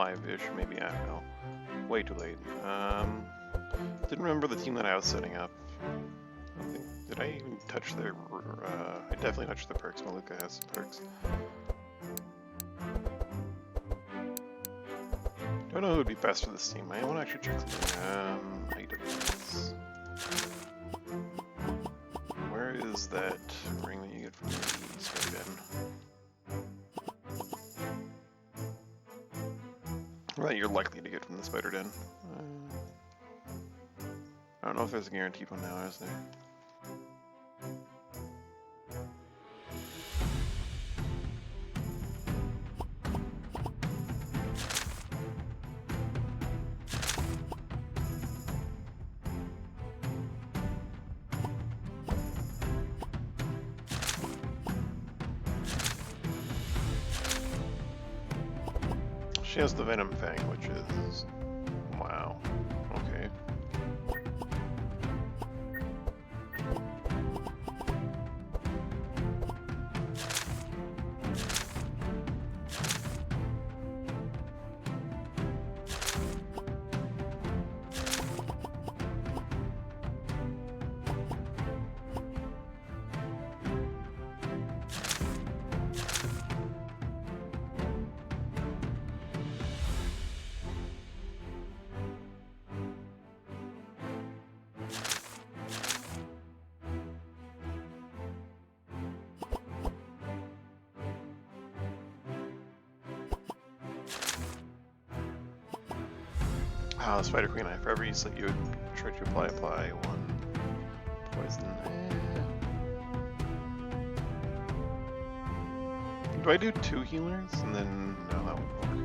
5-ish, maybe, I don't know. Way too late. Didn't remember the team that I was setting up. I don't think, did I even touch their, I definitely touched the perks. Maluka has some perks. Don't know who would be best for this team. I want to actually check something. Items. Where is that ring that you get from the spider den? That you're likely to get from the spider den. I don't know if there's a guaranteed one now, is there? She has the Venom Fang, which is... wow. Okay. Ah, the Spider Queen, for every slip you would try to apply one poison. Do I do 2 healers and then no, that won't work.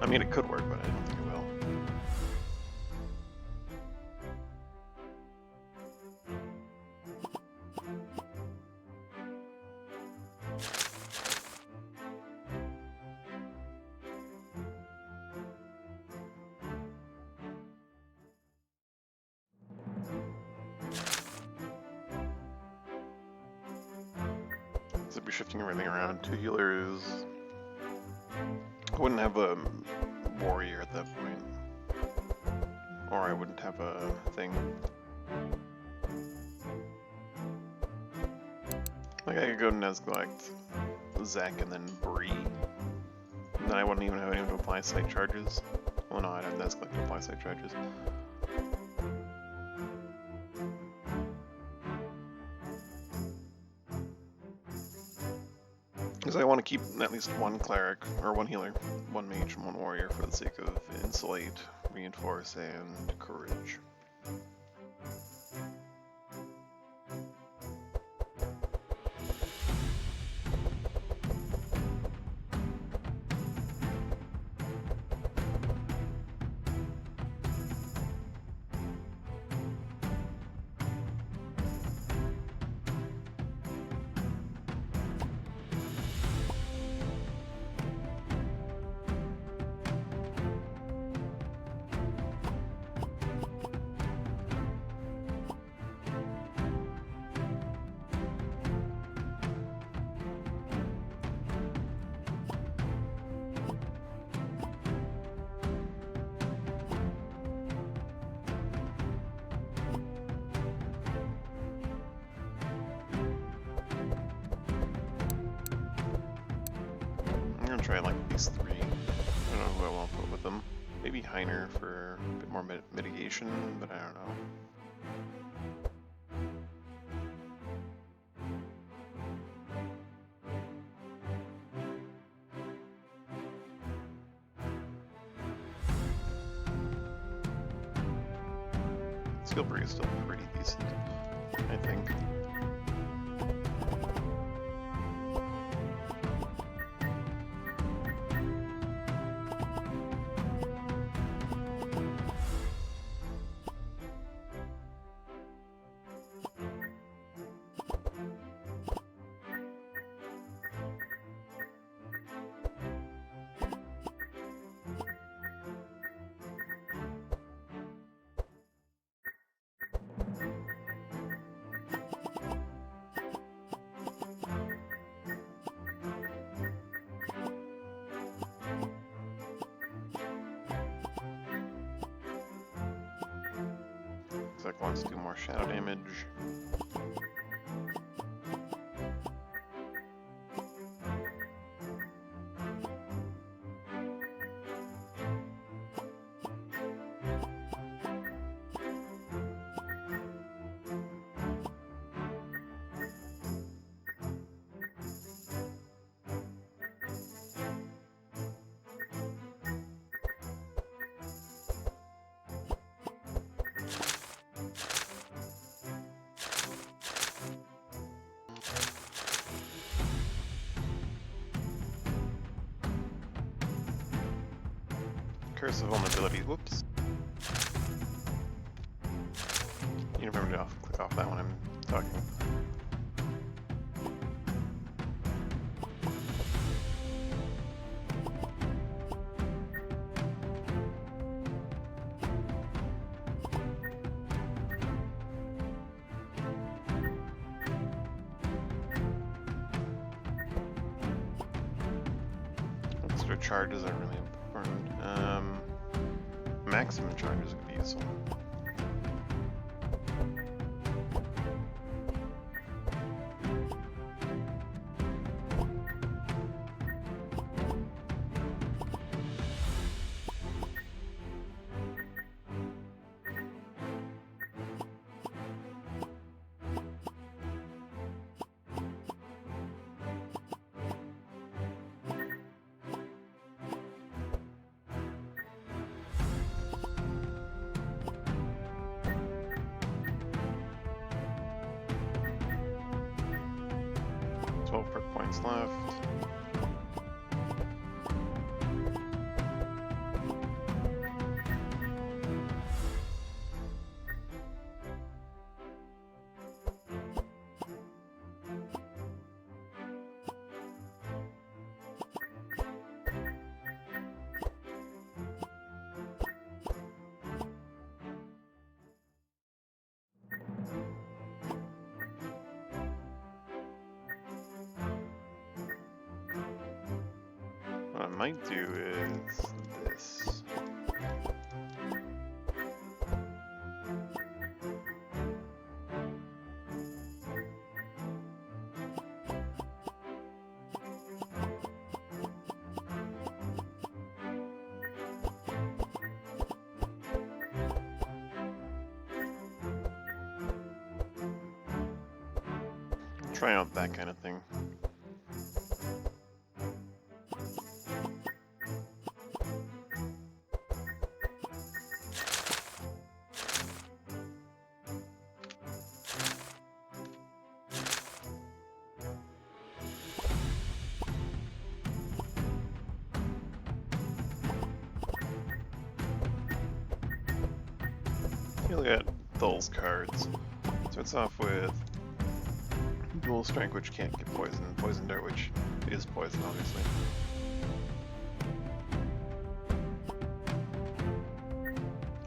I mean, it could work, but I don't think it will. So be shifting everything around. 2 healers. I wouldn't have a warrior at that point. Or I wouldn't have a thing. Like I could go Nezglect, Zac, and then Bree. And then I wouldn't even have anyone to apply site charges. Well, no, I'd have Nezglect to apply site charges. Because I want to keep at least one cleric, or one healer, one mage, and one warrior for the sake of insulate, reinforce, and courage. Try like these 3. I don't know who I want to put with them. Maybe Heiner for a bit more mitigation, but I don't know. Skillbury is still pretty decent, I think. like wants to do more shadow damage. Curse of vulnerability, whoops. You remember to click off that when I'm talking. Extra charges are really important. Maximum charges would be useful. Perk points left. What I might do is this. Try out that kind of thing. Look at those cards. Starts off with Dual Strike, which can't get poisoned, Poison Dart, which is poison, obviously.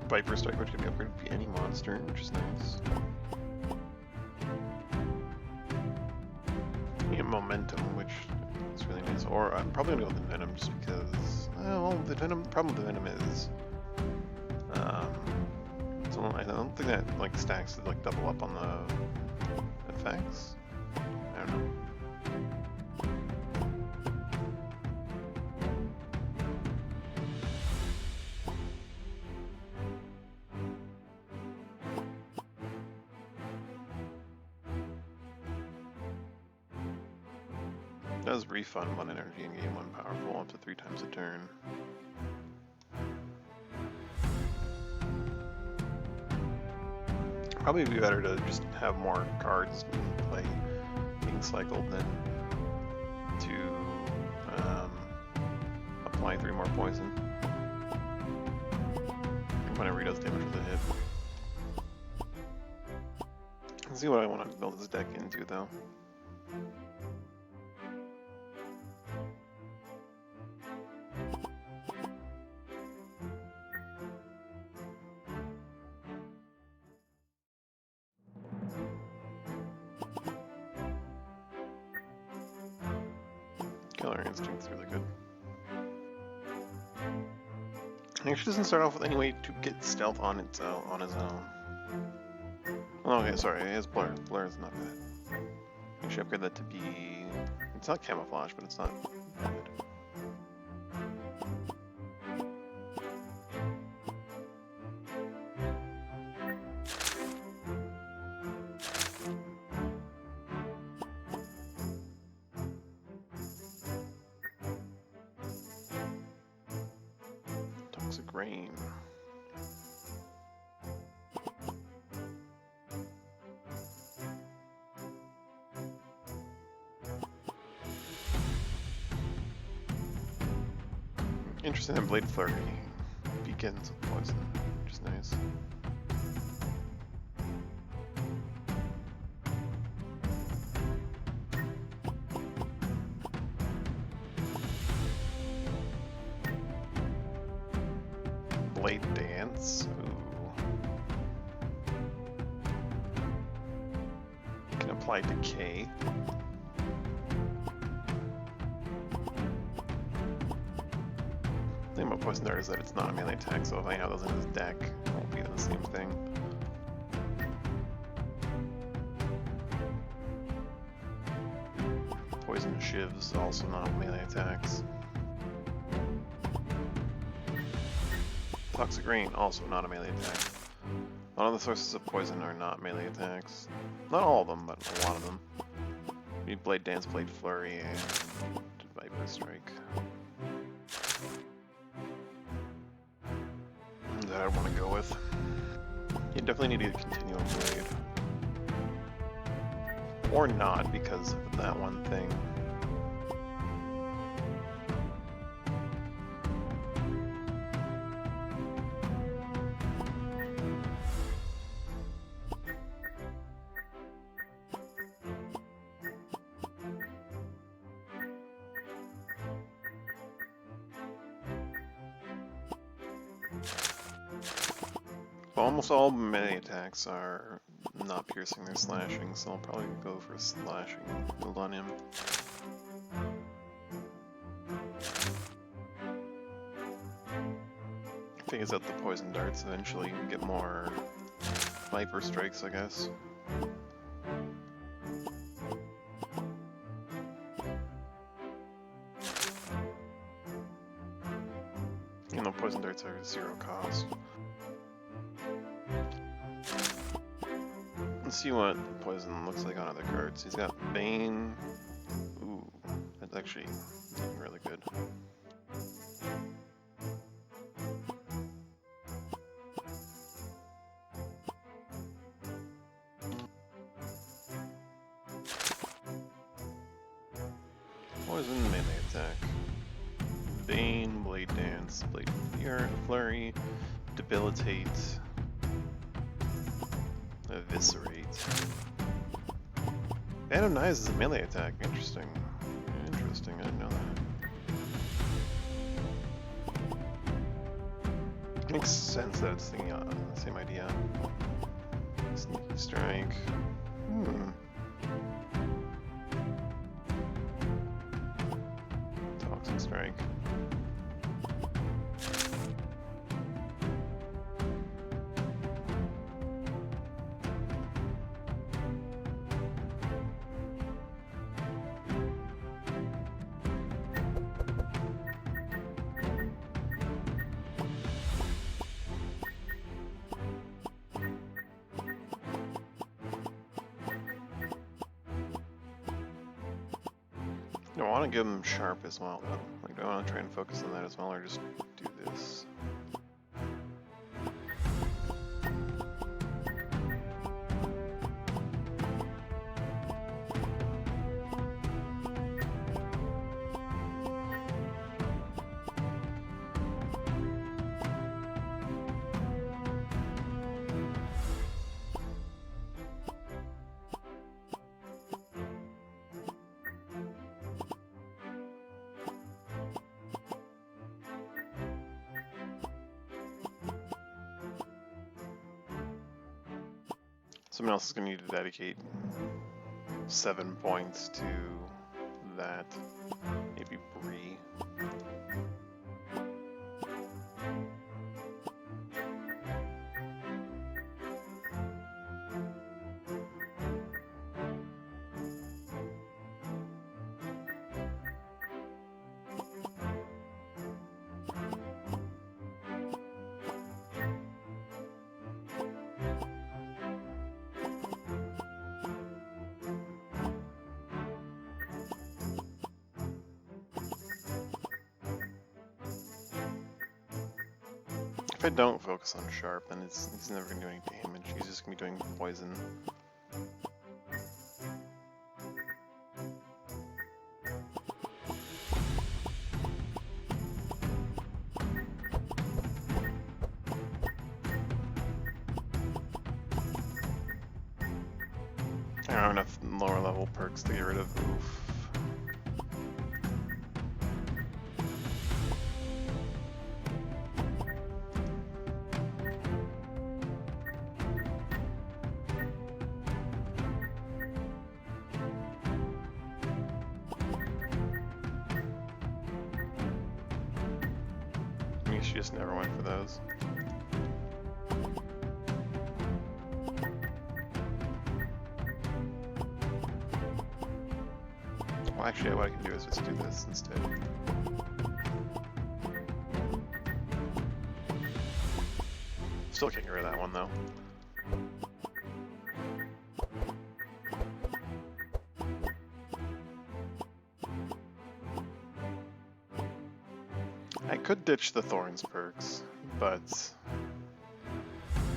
Viper Strike, which can be upgraded to any monster, which is nice. You get Momentum, which is really nice. Or I'm probably gonna go with the Venom just because, well, the problem with the Venom is, I don't think that like stacks to like double up on the effects. I don't know. It does refund 1 energy and gain 1 powerful up to 3 times a turn. Probably be better to just have more cards in play being cycled than to apply 3 more poison whenever he does damage with a hit. Let's see what I want to build this deck into, though. Killer Instinct's really good. He actually doesn't start off with any way to get stealth on his own. Oh, okay, sorry, his blur. Blur is not bad. I should upgrade that to be... It's not camouflage, but it's not bad. Toxic rain. Interesting that Blade Flurry begins with poison, which is nice. Blade Dance. Ooh. Can apply Decay. The thing about Poison Dart is that it's not a melee attack, so if I have those in his deck, it won't be the same thing. Poison Shivs, also not melee attacks. Toxic Rain, also not a melee attack. A lot of the sources of poison are not melee attacks. Not all of them, but a lot of them. We need Blade Dance, Blade Flurry, and Viper Strike. That I want to go with. You definitely need to get Continuum Blade. Or not, because of that one thing. Almost all melee attacks are not piercing, they're slashing, so I'll probably go for slashing build on him. Phase out the poison darts eventually and get more Viper Strikes, I guess. You know, poison darts are 0 cost. Let's see what poison looks like on other cards. He's got Bane. Ooh, that's actually really good. Poison melee attack. Bane, Blade Dance, Blade Flurry, Debilitate, Eviscerate. Band of Knives is a melee attack. Interesting. Interesting, I didn't know that. Makes sense that it's the same idea. Sneaky Strike. Toxic Strike. I want to give him Sharp as well, though. Like, do I want to try and focus on that as well, or just do this? Someone else is going to need to dedicate 7 points to that. Maybe Bree. If I don't focus on Sharp, then he's never going to do any damage. He's just going to be doing poison. I don't have enough lower level perks to get rid of Oof. She just never went for those. Well, actually, what I can do is just do this instead. Still can't get rid of that one, though. I could ditch the Thorns perks, but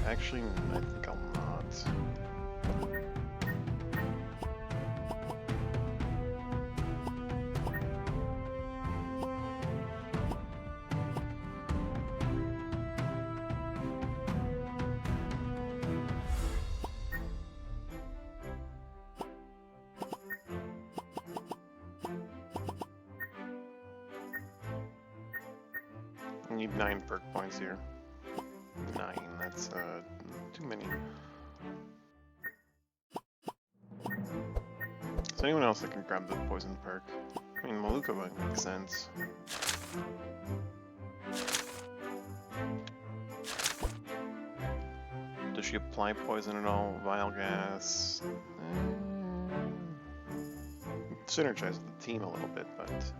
actually, I think I'll not. I need 9 perk points here. 9, that's too many. Is there anyone else that can grab the poison perk? I mean, Maluka might make sense. Does she apply poison at all? Vile gas? Synergize with the team a little bit, but...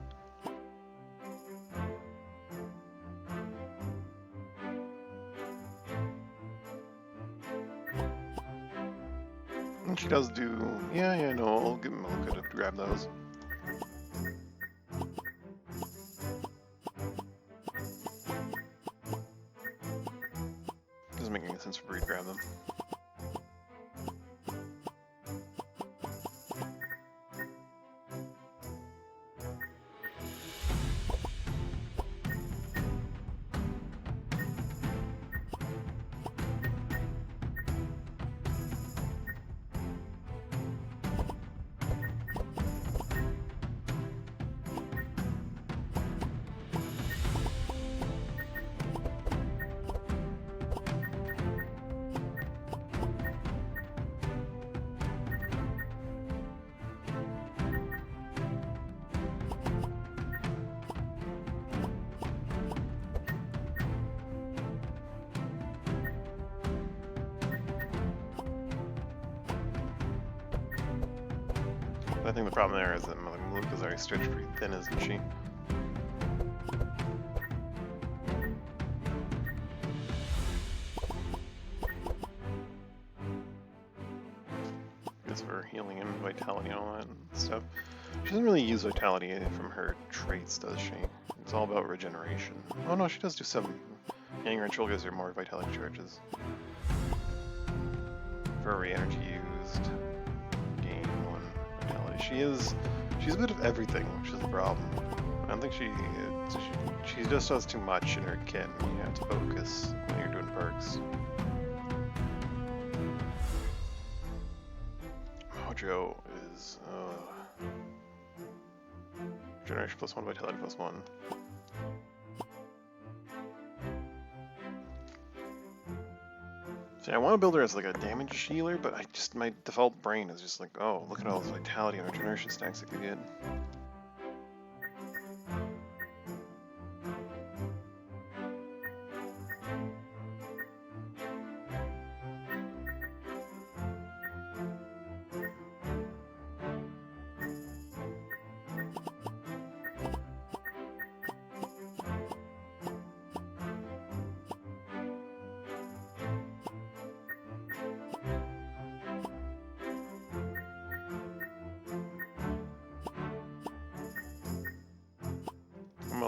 And she does do... Yeah, no, I'll give Maluka to grab those. Doesn't make any sense for Bree to grab them. I think the problem there is that Maluka's already stretched pretty thin, isn't she? Guess for healing and vitality and all that stuff. She doesn't really use vitality from her traits, does she? It's all about regeneration. Oh no, she does do 7. Hanging Ritual gives her more vitality charges. For every energy used. She's a bit of everything, which is the problem. I don't think she just does too much in her kit. You have to focus when you're doing perks. Mojo is generation +1, vitality +1. See, I want to build her as like a damage healer, but my default brain is just like, oh, look at all this vitality and regeneration stacks it could get.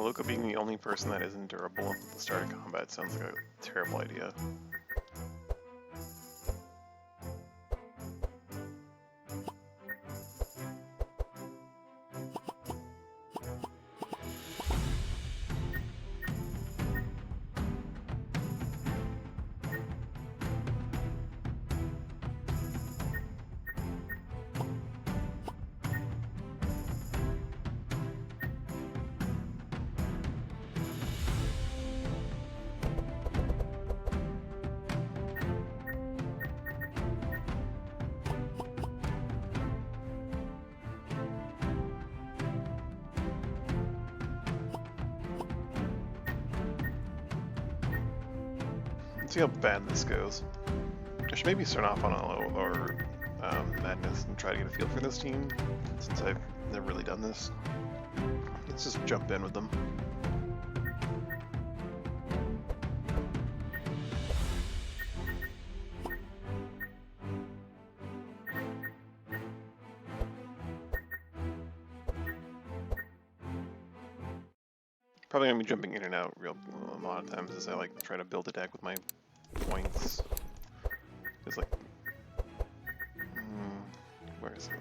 Loco being the only person that isn't durable at the start of combat sounds like a terrible idea. Let's see how bad this goes. I should maybe start off on a lower madness and try to get a feel for this team, since I've never really done this. Let's just jump in with them. Probably gonna be jumping in and out a lot of times as I like try to build a deck with my points. It's like, where is it?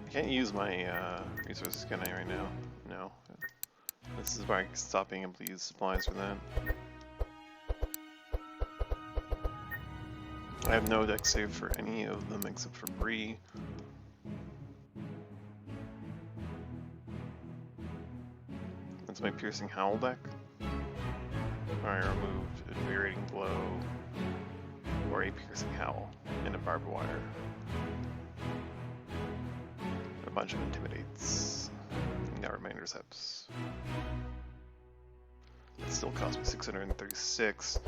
I can't use my resources, can I, right now? No. This is why I stop being able to use supplies for that. I have no deck save for any of them except for Bree. That's my Piercing Howl deck. I removed Invigorating Blow, or a Piercing Howl, and a Barbed Wire. A bunch of Intimidates. Never mind Intercepts. It still cost me 636.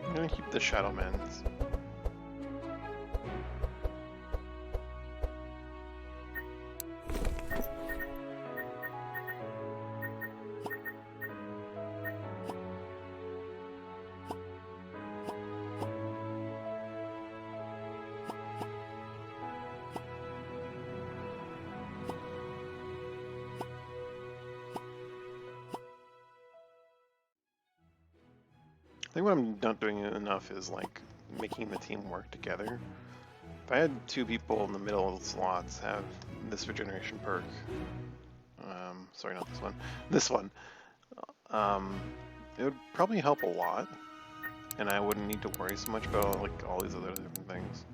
I'm gonna keep the Shadow Mans. I think what I'm not doing enough is like making the team work together. If I had two people in the middle of the slots have this regeneration perk, sorry, not this one, this one, it would probably help a lot, and I wouldn't need to worry so much about like all these other different things.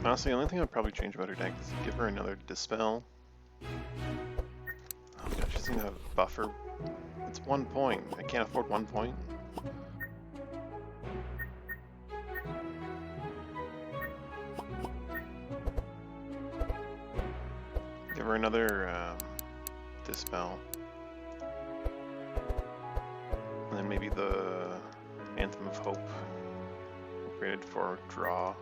Honestly, the only thing I'd probably change about her deck is give her another Dispel. Oh god, she's gonna have a buffer. It's 1 point. I can't afford 1 point. Give her another Dispel. And then maybe the Anthem of Hope. Upgraded for draw.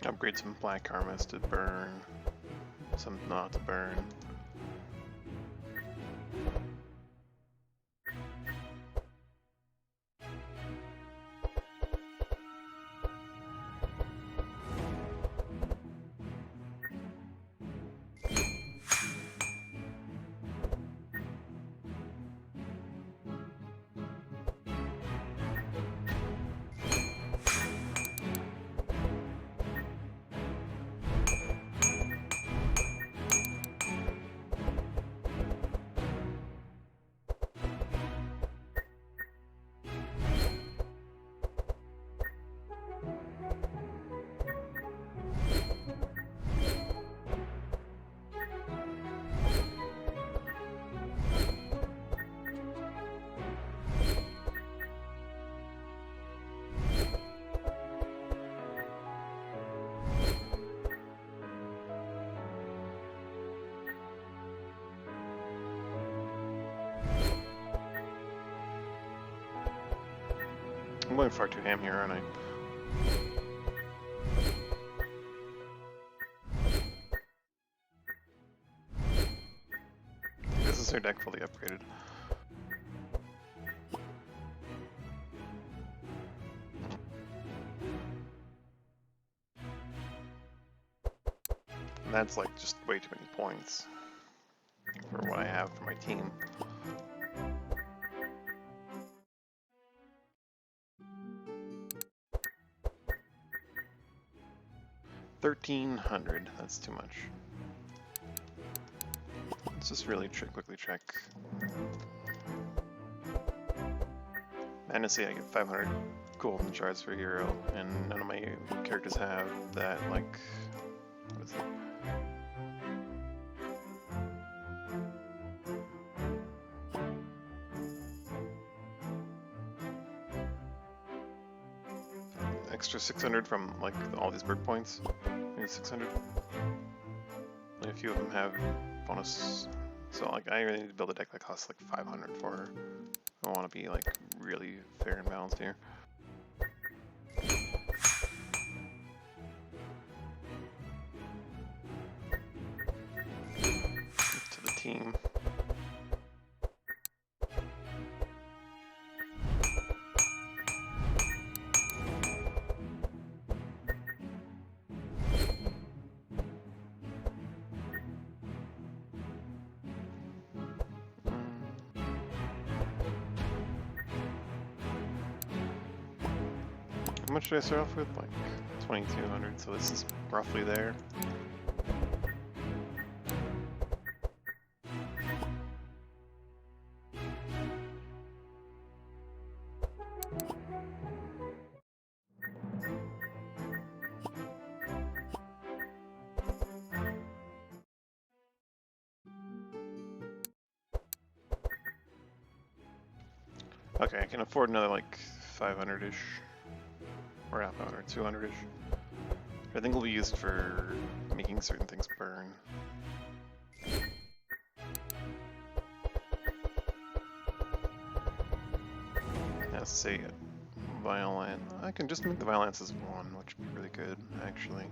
Upgrade some Black Karmas to burn, some not to burn. I'm going far too ham here, aren't I? This is our deck fully upgraded. And that's like just way too many points for what I have for my team. $1,300, that's too much. Let's just really quickly check. Fantasy, I get 500 golden shards for hero, and none of my characters have that, like, what is it? Extra 600 from, like, all these bird points. Maybe 600. A few of them have bonus, so like I really need to build a deck that costs like 500 for her. I want to be like really fair and balanced here. To the team. How much did I start off with? Like 2,200, so this is roughly there. Okay, I can afford another like 500-ish. Or half 500, 200-ish. I think will be used for making certain things burn. Let's see, violin. I can just make the violence as 1, which would be really good, actually.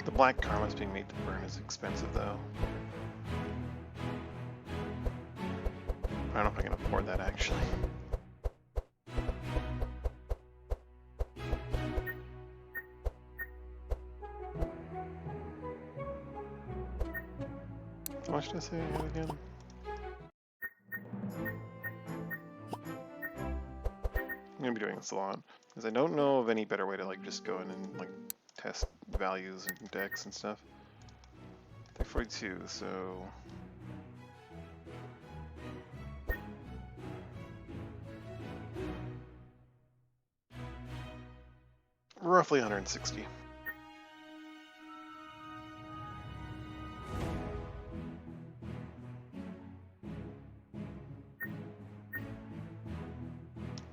The black karma's being made to burn is expensive, though. I don't know if I can afford that, actually. How much did I say again? I'm gonna be doing this a lot, because I don't know of any better way to like just go in and like test values and decks and stuff. 342, so... roughly 160.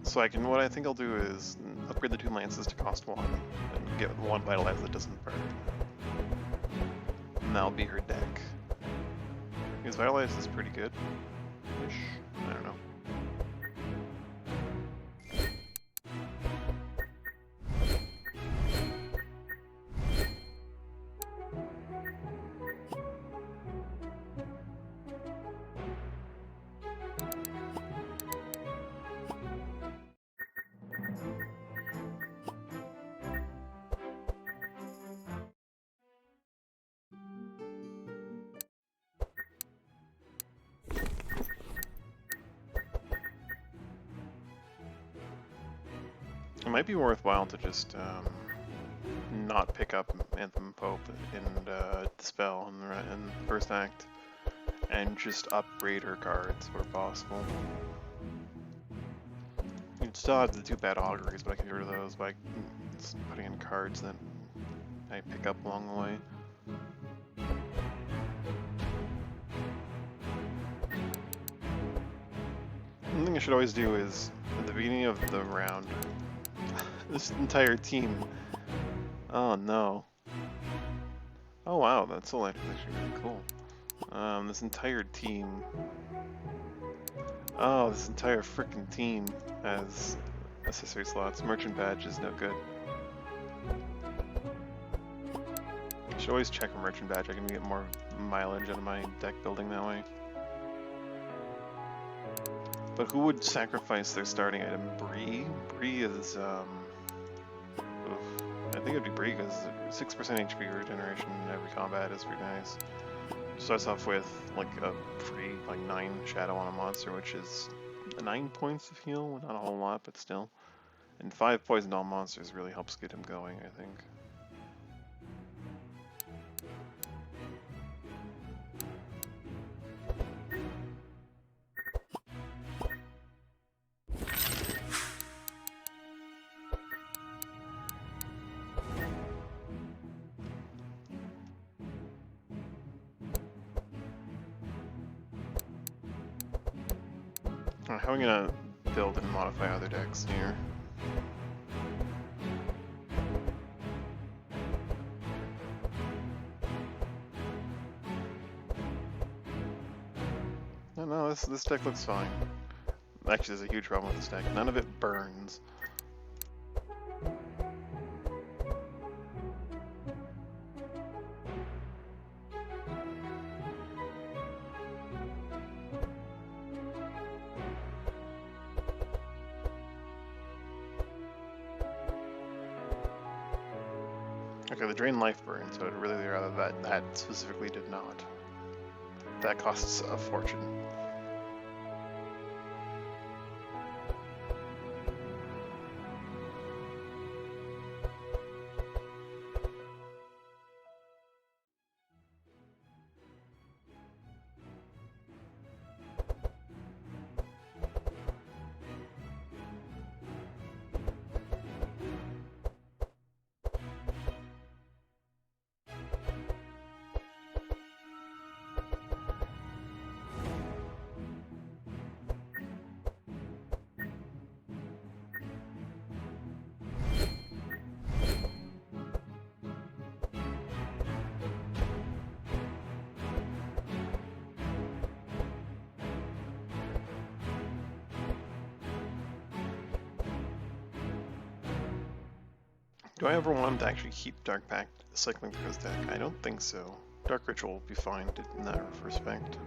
So what I think I'll do is upgrade the 2 lances to cost 1, and get 1 vital lance that doesn't burn. And that'll be her deck. Because vital lance is pretty good-ish. I don't know. It might be worthwhile to just not pick up Anthem Pope and Dispel in the first act, and just upgrade her cards where possible. You'd still have the 2 bad auguries, but I can get rid of those by putting in cards that I pick up along the way. One thing I should always do is, at the beginning of the round, this entire team... Oh no. Oh wow, that soul act is actually really cool. This entire team. Oh, this entire frickin' team has accessory slots. Merchant badge is no good. I should always check a merchant badge. I can get more mileage out of my deck building that way. But who would sacrifice their starting item? Bree? Bree is, oof. I think it'd be Bree because 6% HP regeneration in every combat is pretty nice. Starts off with like a free like 9 shadow on a monster, which is 9 points of heal, not a whole lot, but still. And 5 poisoned all monsters really helps get him going, I think. How are we gonna build and modify other decks here? No, this deck looks fine. Actually, there's a huge problem with this deck. None of it burns. Okay, the drain life burn, so I'd really rather that specifically did not. That costs a fortune. Do I ever want to actually keep Dark Pact cycling through his deck? I don't think so. Dark Ritual will be fine in that respect.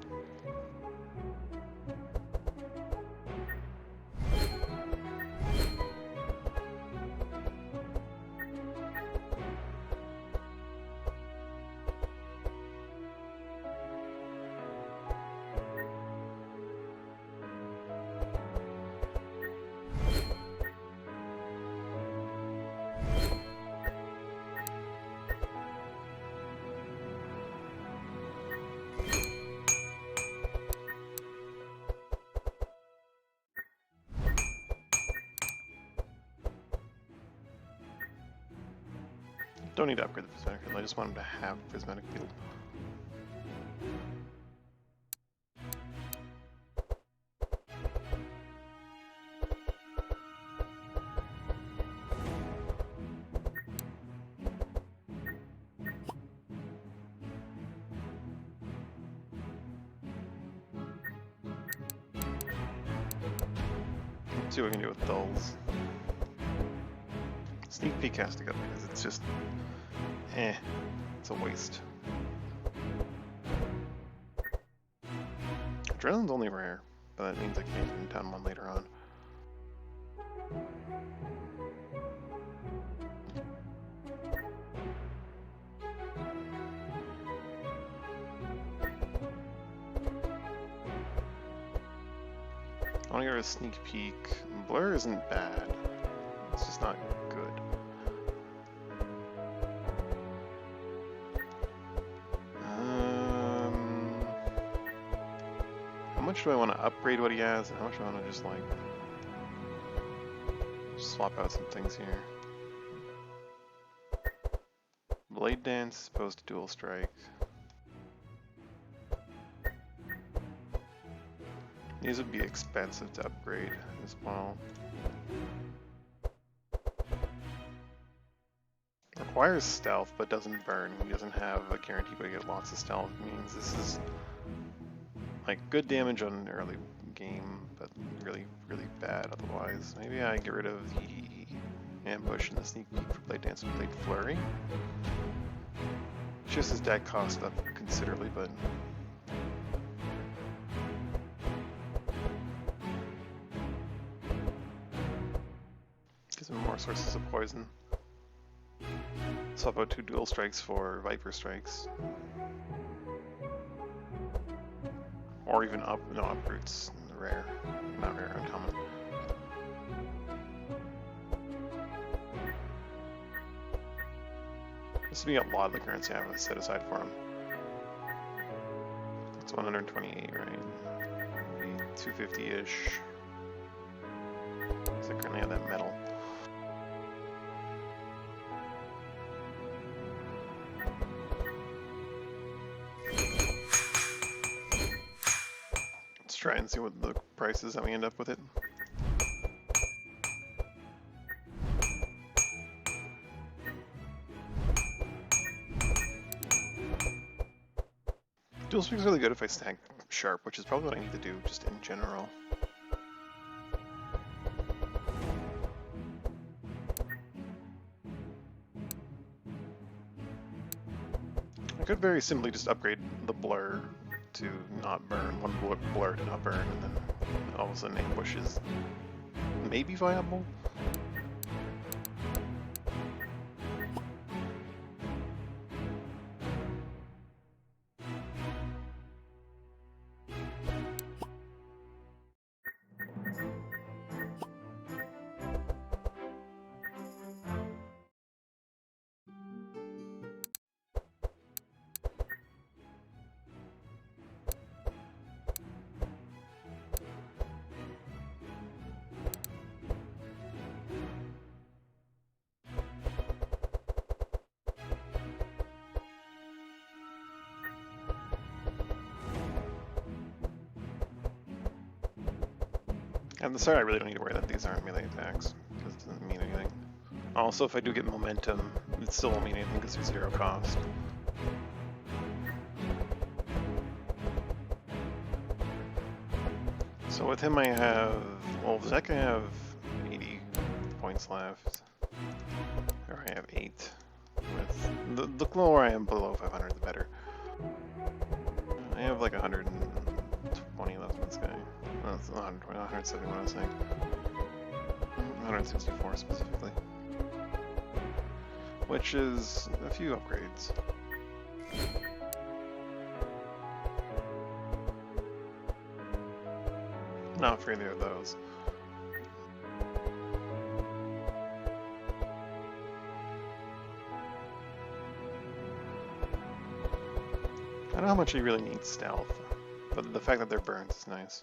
Don't need to upgrade the Prismatic Field, I just want him to have Prismatic Field. Let's see what we can do with Dulls. Sneak Peek has to go because it's just it's a waste. Adrenaline's only rare, but that means I can't even town one later on. I want to go to Sneak Peek. Blur isn't bad. It's just not good. How much do I want to upgrade what he has, and how much do I want to just like swap out some things here? Blade Dance opposed to Dual Strike. These would be expensive to upgrade as well. Requires stealth, but doesn't burn. He doesn't have a guarantee, but he get lots of stealth. It means this is like good damage on an early game, but really, really bad otherwise. Maybe I get rid of the ambush and the sneak peek for Blade Dance and Blade Flurry. Just his deck cost up considerably, but gives him more sources of poison. Swap out 2 dual strikes for Viper strikes. Or even uproots, rare. Not rare, uncommon. This would be a lot of the currency I have set aside for him. It's 128, right? Maybe 250-ish. So I currently have that metal. Let's try and see what the price is that we end up with it. Dual Speak is really good if I stack Sharp, which is probably what I need to do just in general. I could very simply just upgrade the blur to not burn, one blur to not burn, and then all of a sudden ambush is maybe viable. At the start, I really don't need to worry that these aren't melee attacks, because it doesn't mean anything. Also, if I do get momentum, it still won't mean anything because there's 0 cost. So with him I have, well, with Zek I have 80 points left. Or I have 8. With the lower I am below 500, the better. I have like 120 left in this guy. Well, it's 120, 170 what I was saying. 164 specifically. Which is a few upgrades. Not for either of those. I don't know how much he really needs stealth, but the fact that they're burns is nice.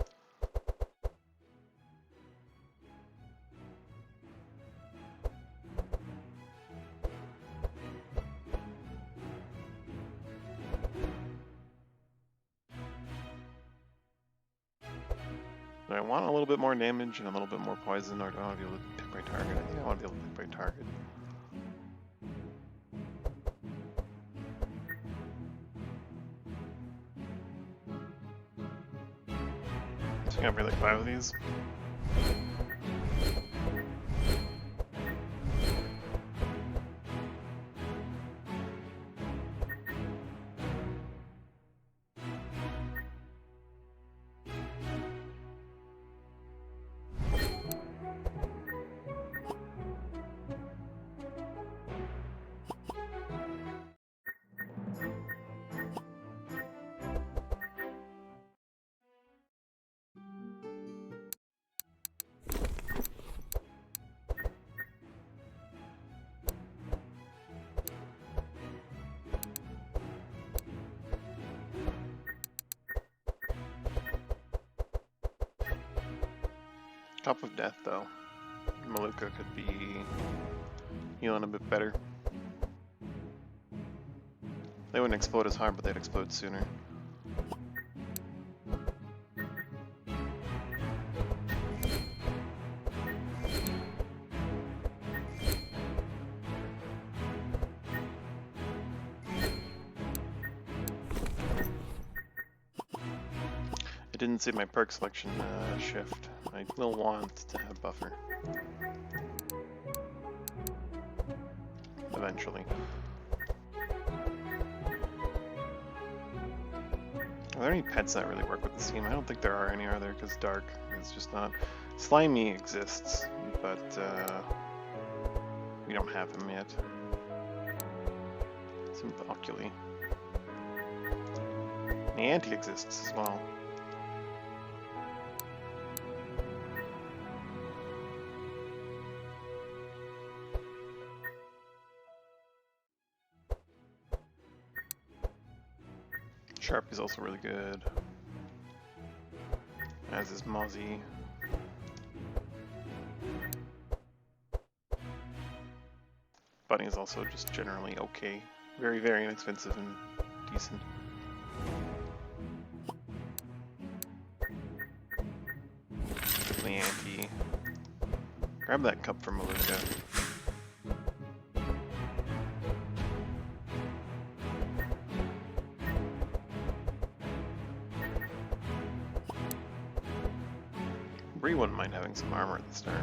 Do I want a little bit more damage and a little bit more poison, or do I want to be able to pick my target? I think I want to be able to pick my target. So I can upgrade like 5 of these. Cup of Death, though. Maluka could be healing a bit better. They wouldn't explode as hard, but they'd explode sooner. didn't see my perk selection shift. I will want to have buffer. Eventually. Are there any pets that really work with this team? I don't think there are any, are there? Because Dark is just not... Slimy exists, but we don't have him yet. Same with Oculi. The Anti exists as well. Sharp is also really good, as is Mozzie. Bunny is also just generally okay. Very, very inexpensive and decent. The Anti. Grab that cup from Malika. Bree wouldn't mind having some armor at the start.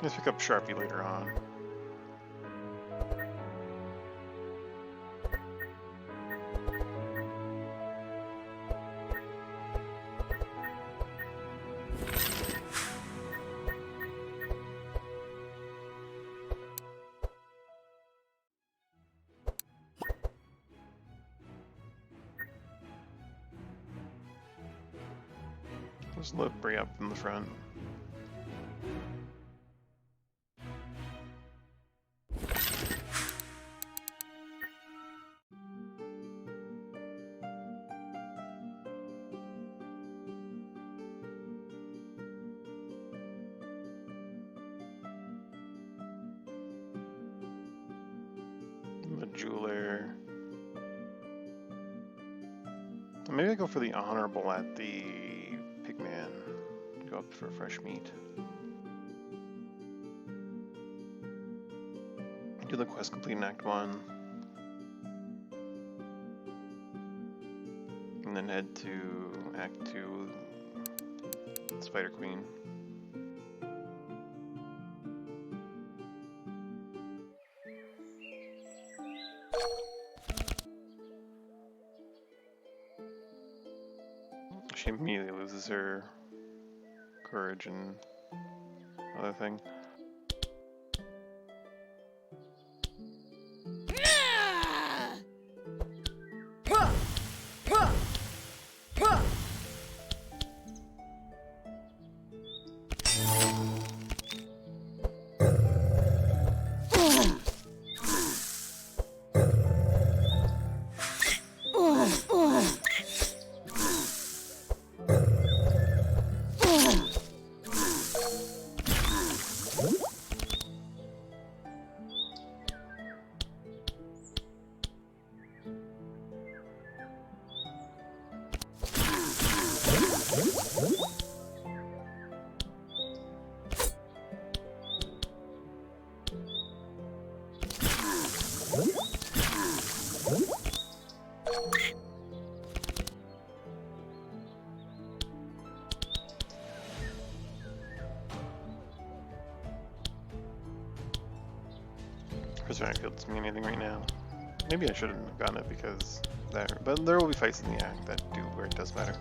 Let's pick up Sharpie later on. Just lift Bree up in the front. The jeweler. Maybe I go for the honorable at the pigman. Go up for fresh meat. Do the quest complete in Act 1. And then head to Act 2, Spider Queen. She immediately loses her courage and other thing. Prismatic Field doesn't mean anything right now. Maybe I shouldn't have gotten it because there, but there will be fights in the act that do where it does matter.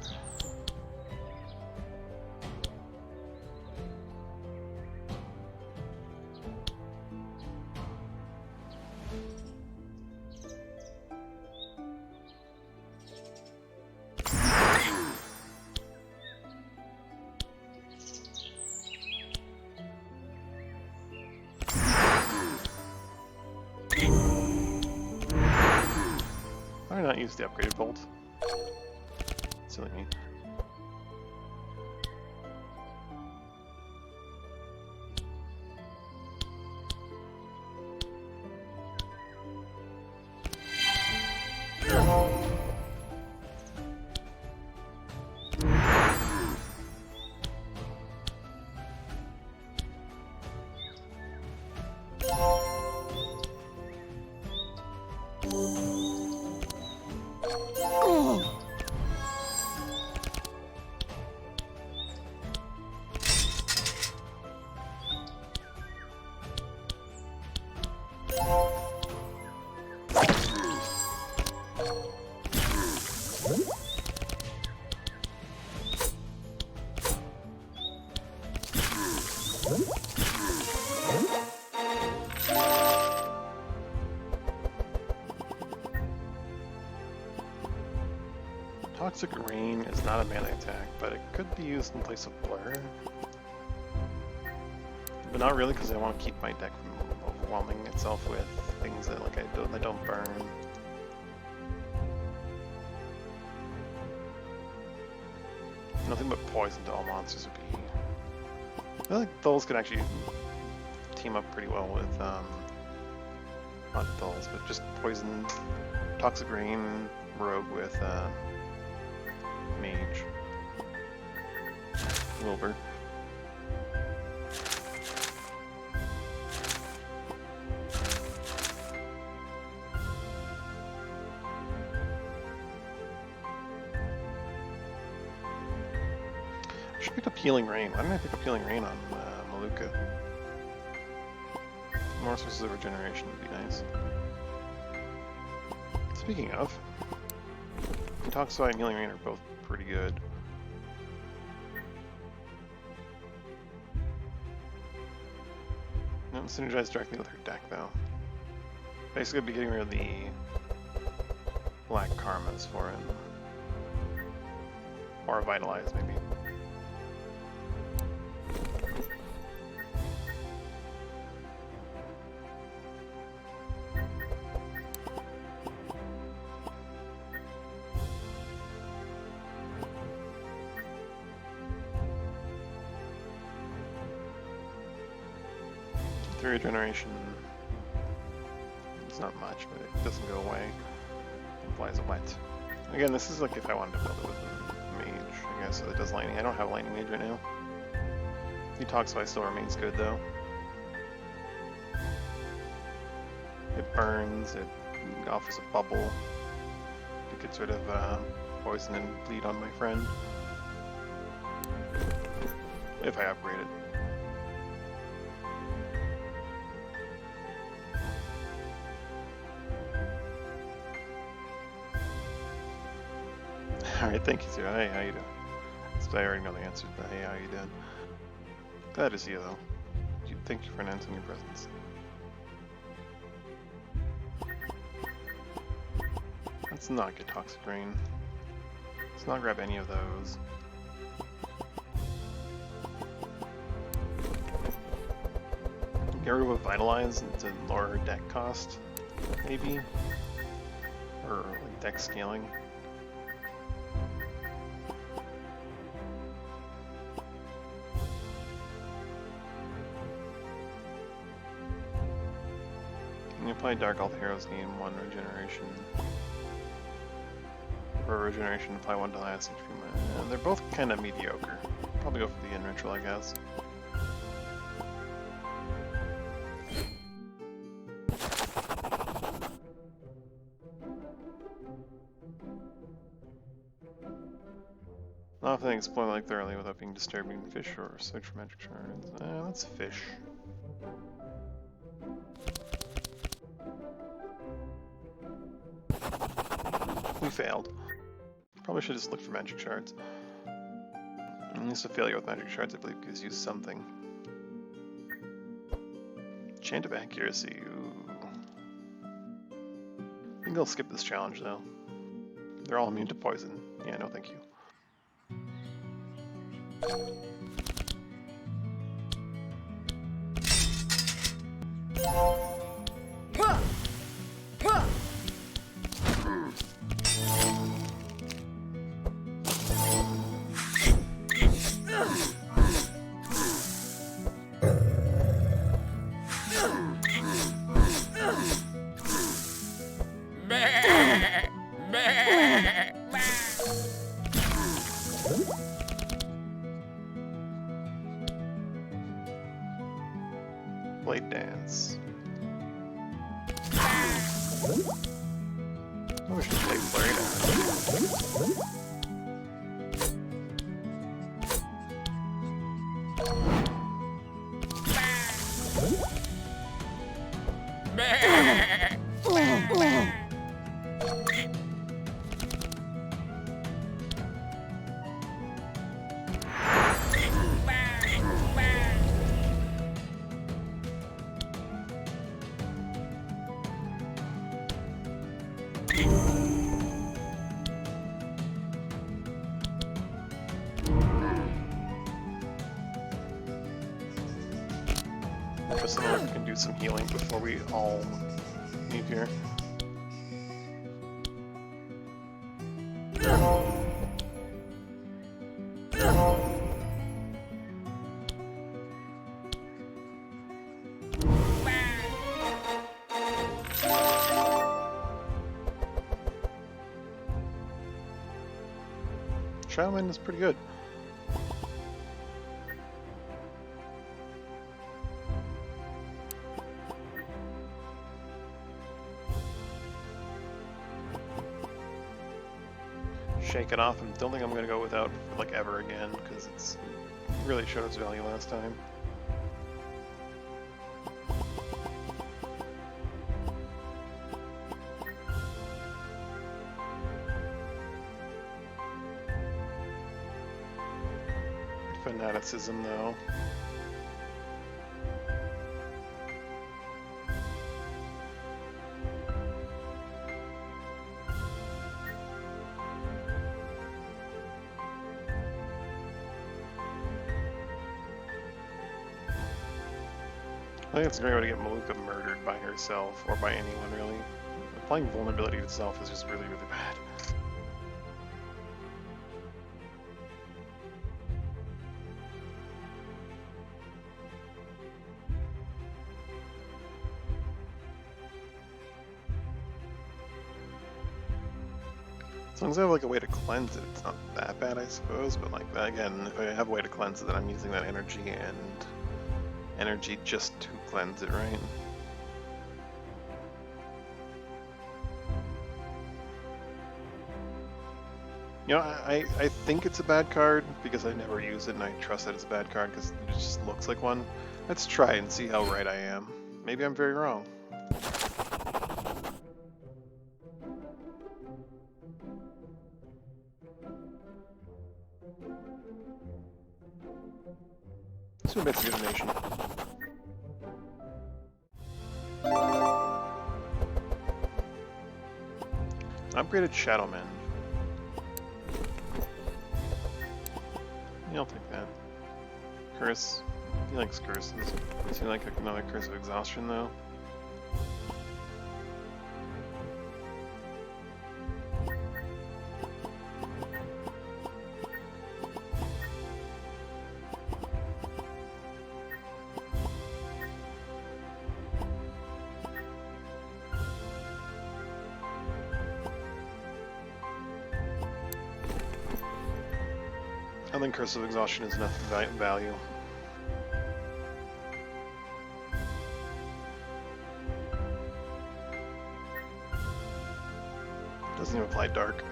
Why not use the upgraded bolt? Silly me. Toxic Rain is not a mana attack, but it could be used in place of Blur. But not really, because I want to keep my deck from overwhelming itself with things that that don't burn. Nothing but poison to all monsters would be. I feel like those could actually team up pretty well with not those, but just poison, Toxic Rain, Rogue with Mage, Wilbur. I should pick up Healing Rain. Why didn't I pick up Healing Rain on Maluka? More sources of regeneration would be nice. Speaking of, Toxify and Healing Rain are both pretty good. Don't synergize directly with her deck though. Basically, I'd be getting rid of the Black Karmas for it. Or Vitalize, maybe. Regeneration, it's not much, but it doesn't go away. It flies a wet. Again, this is like if I wanted to build it with a mage, I guess, so it does lightning. I don't have lightning mage right now. Detoxify still remains good though. It burns, it offers a bubble. It gets rid of poison and bleed on my friend. If I upgrade it. Alright, thank you, sir. Hey, how you doing? So I already know the answer, but hey, how you doing? Glad to see you, though. Thank you for announcing your presence. Let's not get Toxic Rain. Let's not grab any of those. Get rid of a Vitalize to lower her deck cost, maybe? Or like deck scaling. You apply Dark Elf Heroes, gain 1 regeneration. For regeneration, apply 1 to last HP. They're both kind of mediocre. Probably go for the Enritual, I guess. Often explore like thoroughly without being disturbing. Fish or search for magic shards. Let's fish. We failed. Probably should just look for magic shards. At least a failure with magic shards, I believe, gives you something. Chant of Accuracy. Ooh. I think I'll skip this challenge though. They're all immune to poison. Yeah, no thank you. Blade Dance. Oh, we should play Blade Dance. But someone can do some healing before we all leave here. Shaman is pretty good. Shake it off. I don't think I'm going to go without like ever again because it's really showed its value last time. Fanaticism though. I think it's a great way to get Maluka murdered by herself, or by anyone really. Applying vulnerability to itself is just really, really bad. As long as I have like a way to cleanse it, it's not that bad I suppose, but like again, if I have a way to cleanse it, then I'm using that energy and energy just to cleanse it, right? You know, I think it's a bad card because I never use it and I trust that it's a bad card because it just looks like one. Let's try and see how right I am. Maybe I'm very wrong. Let's admit to divination. Upgraded Shadow Mend. Yeah, I'll take that. Curse. He likes curses. Does he like another curse of exhaustion though? I think Curse of Exhaustion is enough value. Doesn't even apply Dark.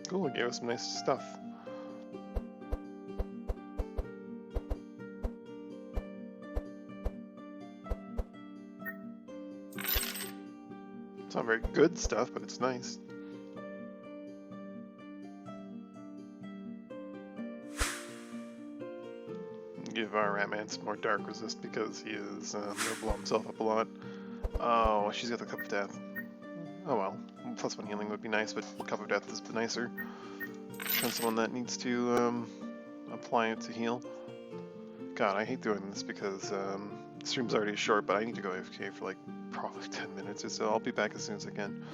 Cool, it gave us some nice stuff. It's not very good stuff, but it's nice. Give our Ratman some more Dark Resist because he is he'll blow himself up a lot. Oh, she's got the Cup of Death. Oh well, +1 healing would be nice, but Cup of Death is the nicer. And someone that needs to apply it to heal. God, I hate doing this because the stream's already short, but I need to go AFK for like probably 10 minutes or so. I'll be back as soon as I can.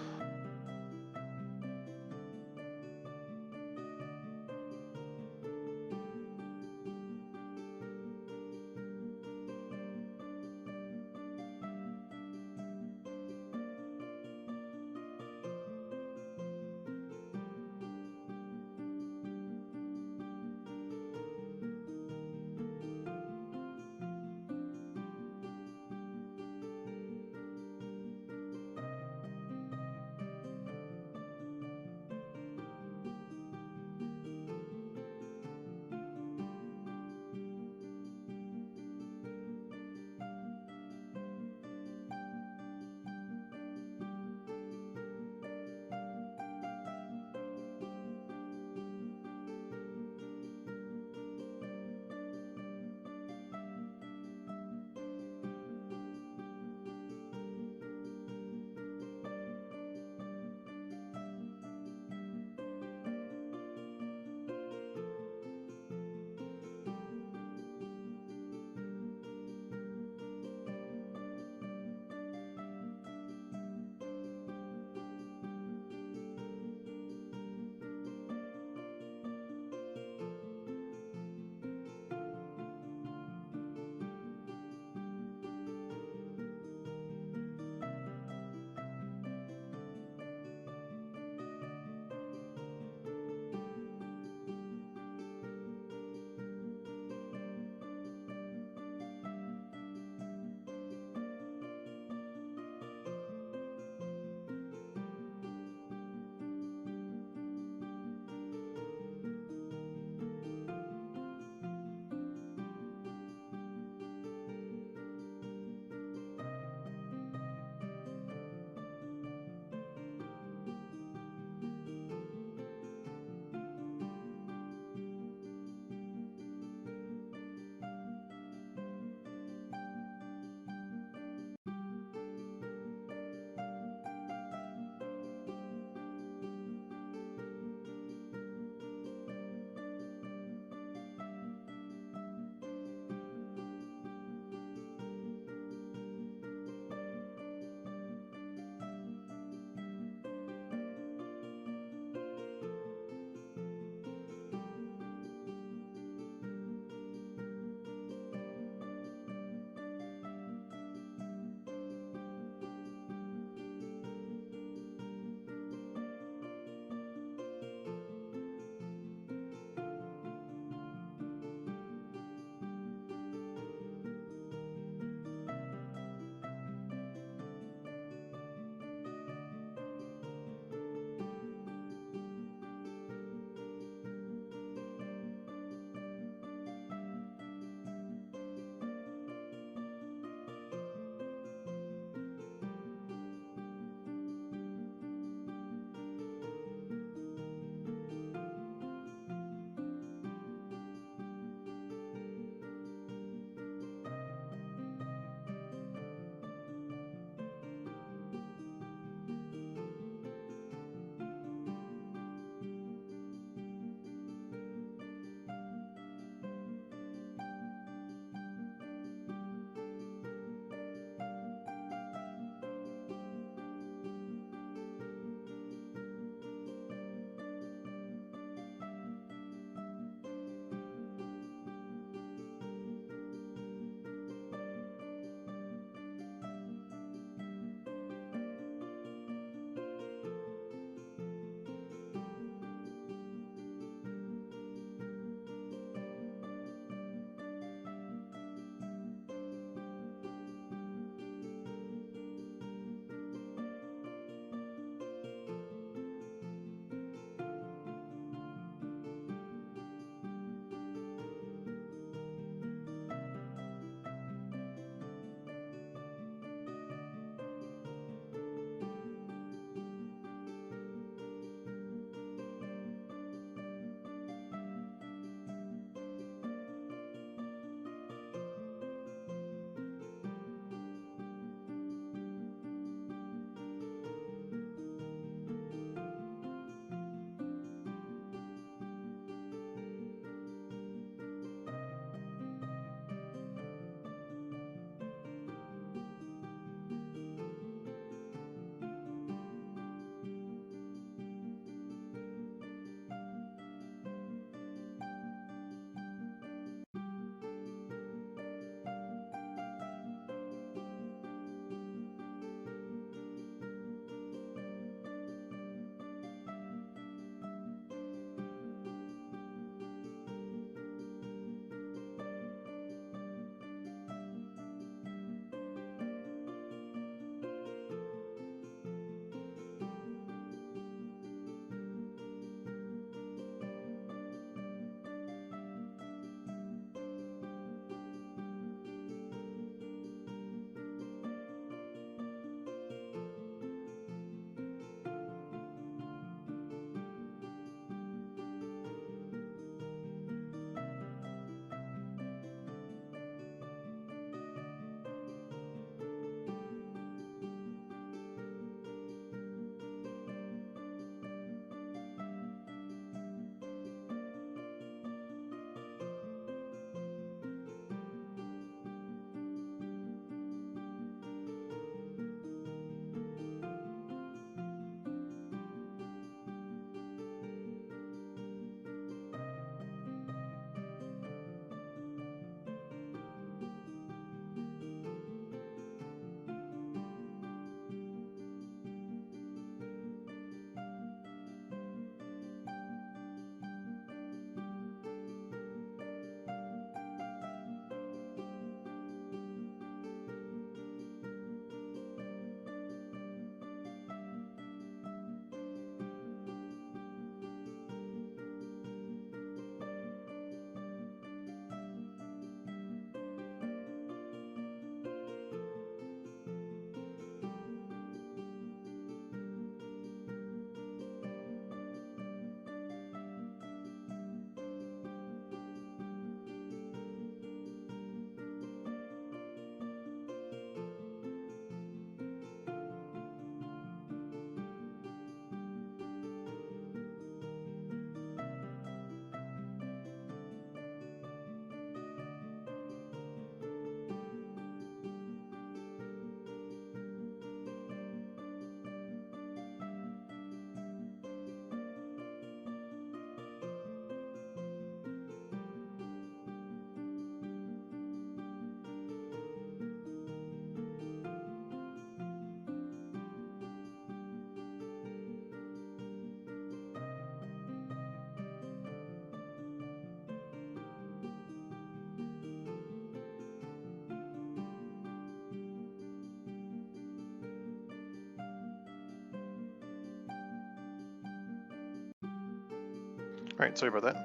Alright, sorry about that.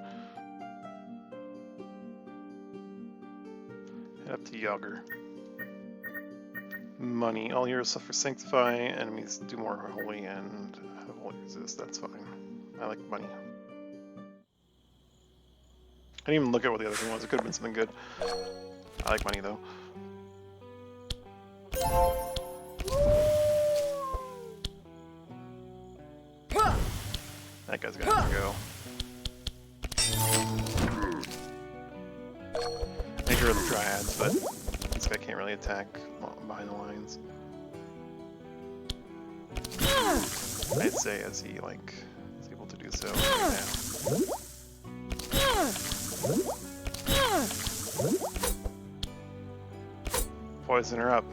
Head up to Yager. Money. All heroes suffer sanctify, enemies do more holy and have holy resist. That's fine. I like money. I didn't even look at what the other thing was. It could have been something good. I like money though. That guy's gonna have to go. I think you're the Dryads, but this guy can't really attack behind the lines. I'd say as he like is able to do so right now. Poison her up.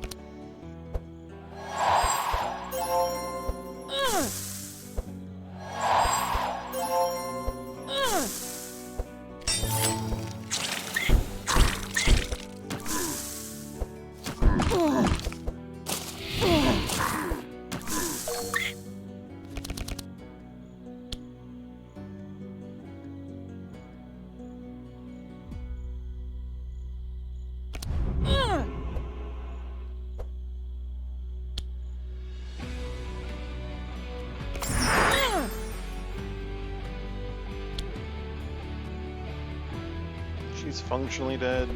She's functionally dead.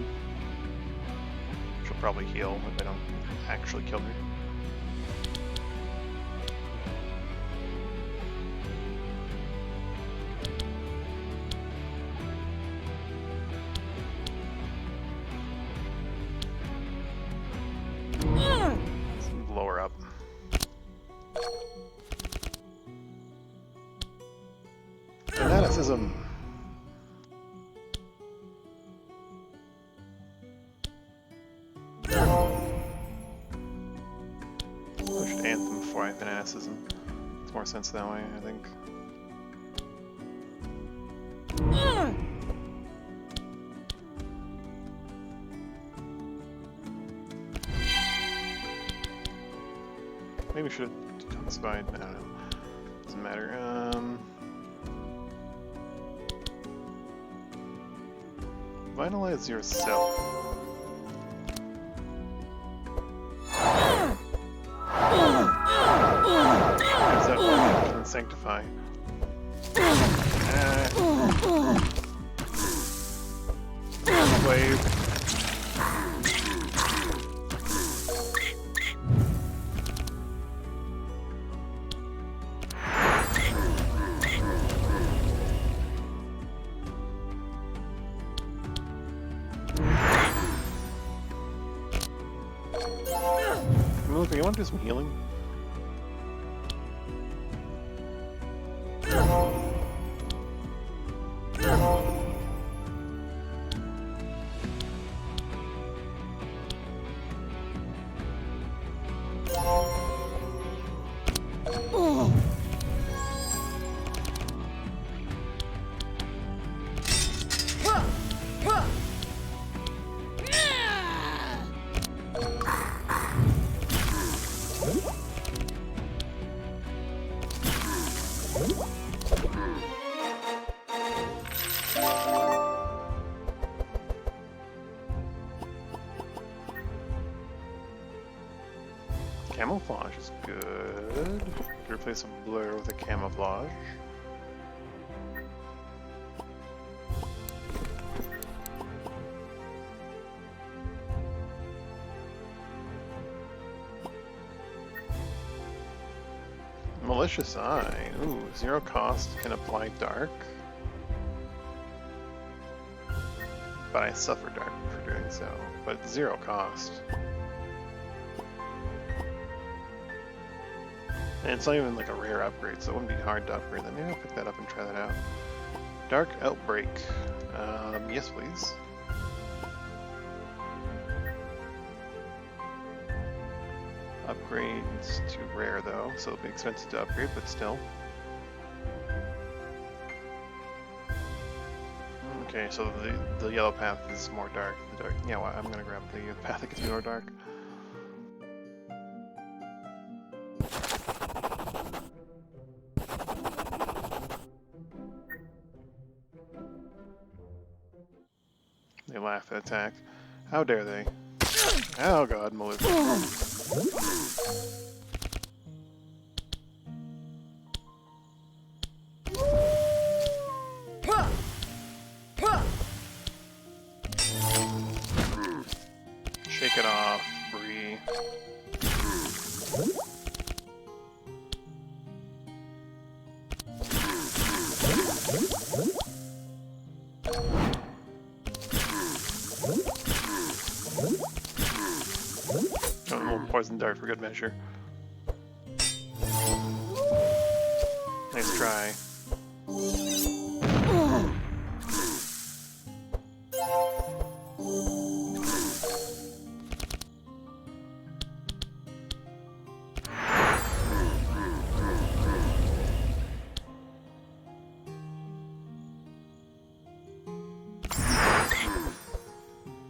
She'll probably heal if I don't actually kill her. Let's blow her up. Fanaticism. Fanaticism. Makes more sense that way, I think. Maybe we should have done spine. I don't know. Doesn't matter. Vitalize yourself. Sanctify. Wave. Look, you want to do some healing? Camouflage is good. Replace a blur with a camouflage. Malicious Eye. Ooh, 0 cost, can apply dark. But I suffer dark for doing so. But it's 0 cost. And it's not even like a rare upgrade, so it wouldn't be hard to upgrade that. Maybe I'll pick that up and try that out. Dark Outbreak. Yes, please. Upgrades to rare though, so it'll be expensive to upgrade, but still. Okay, so the yellow path is more dark. The dark, yeah, well, I'm gonna grab the path that gets me more dark. They laugh at attack. How dare they? Oh god, Maloof. Shake it off, Bree. Oh, a little poison dart for good measure. Nice try.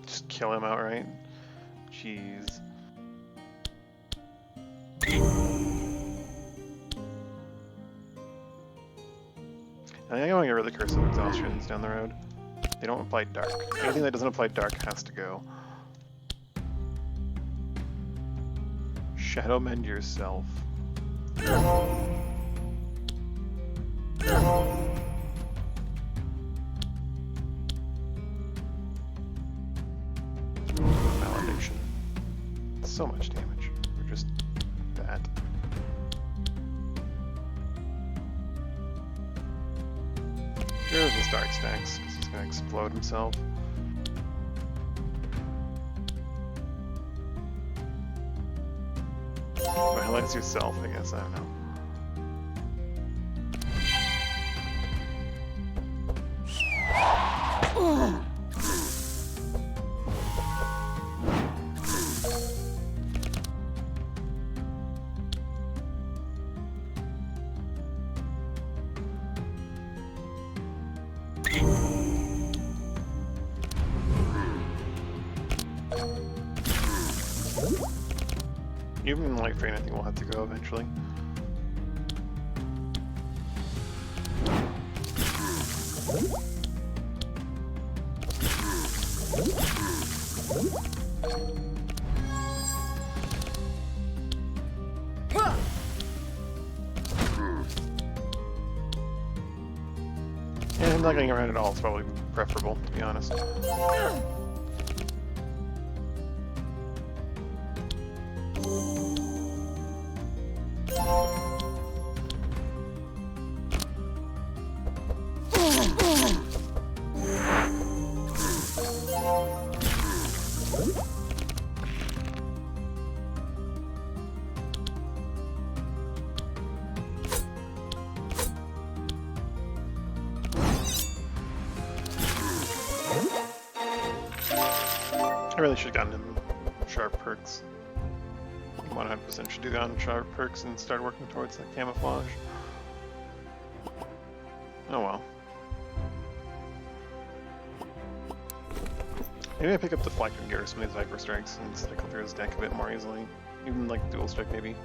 Just kill him outright. Jeez. I think I want to get rid of the Curse of Exhaustions down the road. They don't apply Dark. Anything that doesn't apply Dark has to go. Shadow Mend yourself. Validation. So much damage. We're just that. There's his Dark Stacks, because he's going to explode himself. Highlights yourself, I guess, I don't know. Even Light Rain, I think we'll have to go eventually. Yeah, I'm not getting around at all. It's probably preferable, to be honest. I really should have gotten him sharp perks. 100% should do that on sharp perks and start working towards that camouflage. Oh well. Maybe I pick up Deflect and get rid of some of these Viper Strikes and cycle through his deck a bit more easily. Even like Dual Strike maybe.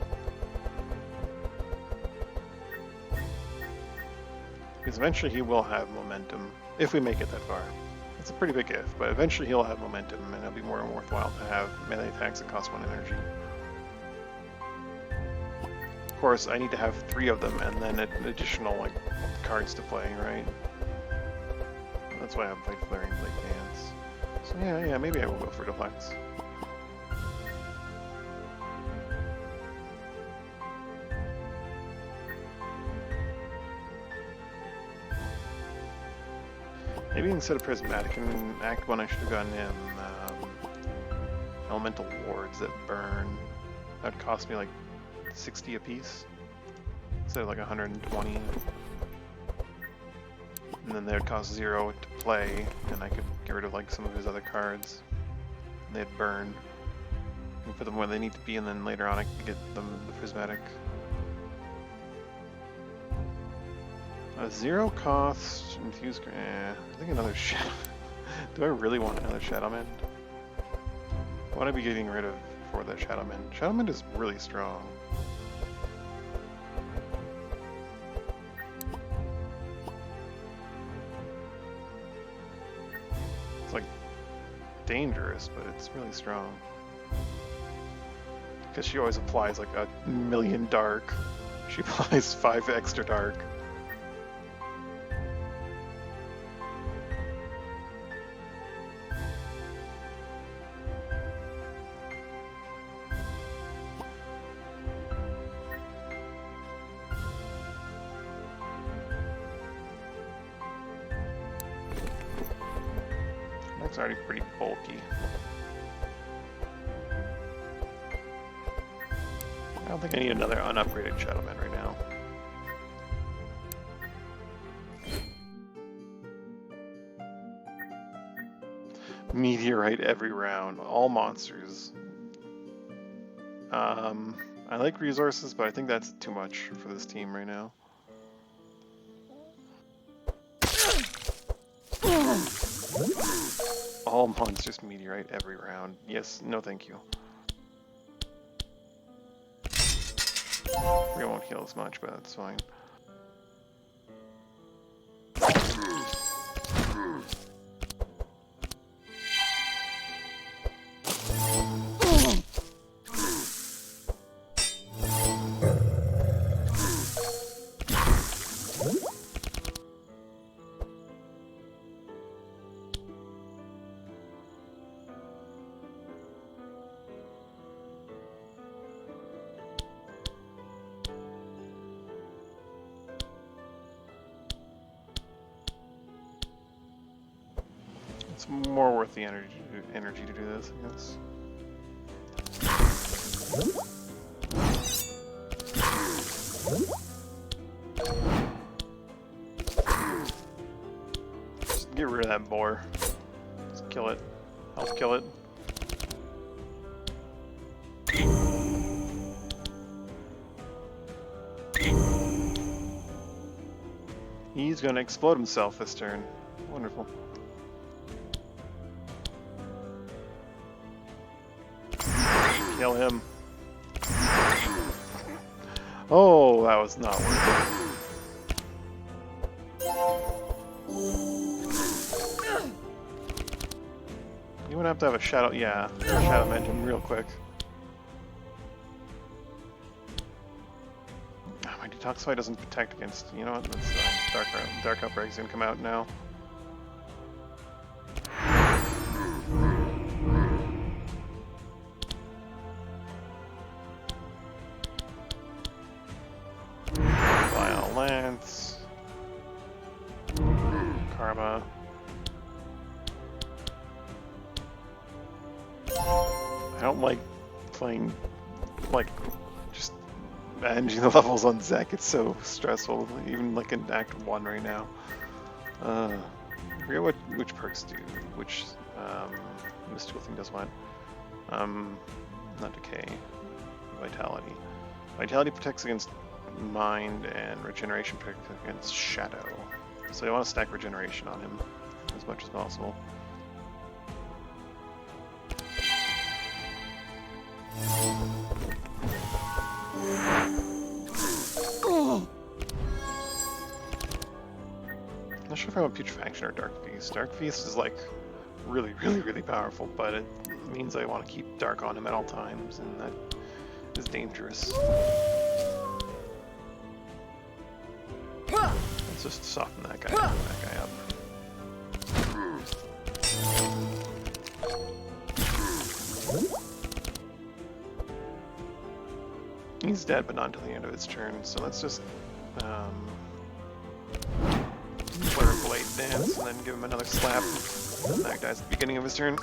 Because eventually he will have momentum, if we make it that far. It's a pretty big if, but eventually he'll have momentum and it'll be more worthwhile to have melee attacks that cost 1 energy. Of course, I need to have 3 of them and then additional like cards to play, right? That's why I have Blade Flurry and Blade Dance. So yeah, maybe I will go for Deflects. Maybe instead of Prismatic in Act 1 I should have gotten him Elemental Wards that burn. That would cost me like 60 apiece instead of like 120. And then they would cost 0 to play, and I could get rid of like some of his other cards. And they'd burn. And put them where they need to be, and then later on I could get them the Prismatic. A 0 cost infused. I think another Shadow. Do I really want another Shadow Mend? What would I be getting rid of for that Shadow Mend? Shadow Mend is really strong. It's like dangerous, but it's really strong. Because she always applies like a million dark. She applies 5 extra dark. That's already pretty bulky. I don't think I need another unupgraded Shadowman right now. Meteorite every round, all monsters. I like resources, but I think that's too much for this team right now. All monsters meteorite every round. Yes, no thank you. We won't heal as much, but that's fine. It's more worth the energy to do this, I guess. Just get rid of that boar. Just kill it. Help kill it. He's gonna explode himself this turn. Wonderful. Kill him. Oh, that was not worth it. You would have to have a shadow, yeah, shadow mansion real quick. My detoxify doesn't protect against, you know what, that's Dark Outbreak's gonna come out now. Lance, Karma. I don't like playing, like, just managing the levels on Zek. It's so stressful, even like in Act 1 right now. I forget which perks do, which mystical thing does what. Not decay, vitality. Vitality protects against mind, and regeneration protects against shadow. So you want to stack regeneration on him as much as possible. I'm not sure if I want Putrefaction or Dark Feast. Dark Feast is like really powerful, but it means I want to keep Dark on him at all times, and that is dangerous. Let's just soften that guy up. He's dead, but not until the end of his turn, so let's just Flare Blade Dance and then give him another slap. And that dies at the beginning of his turn.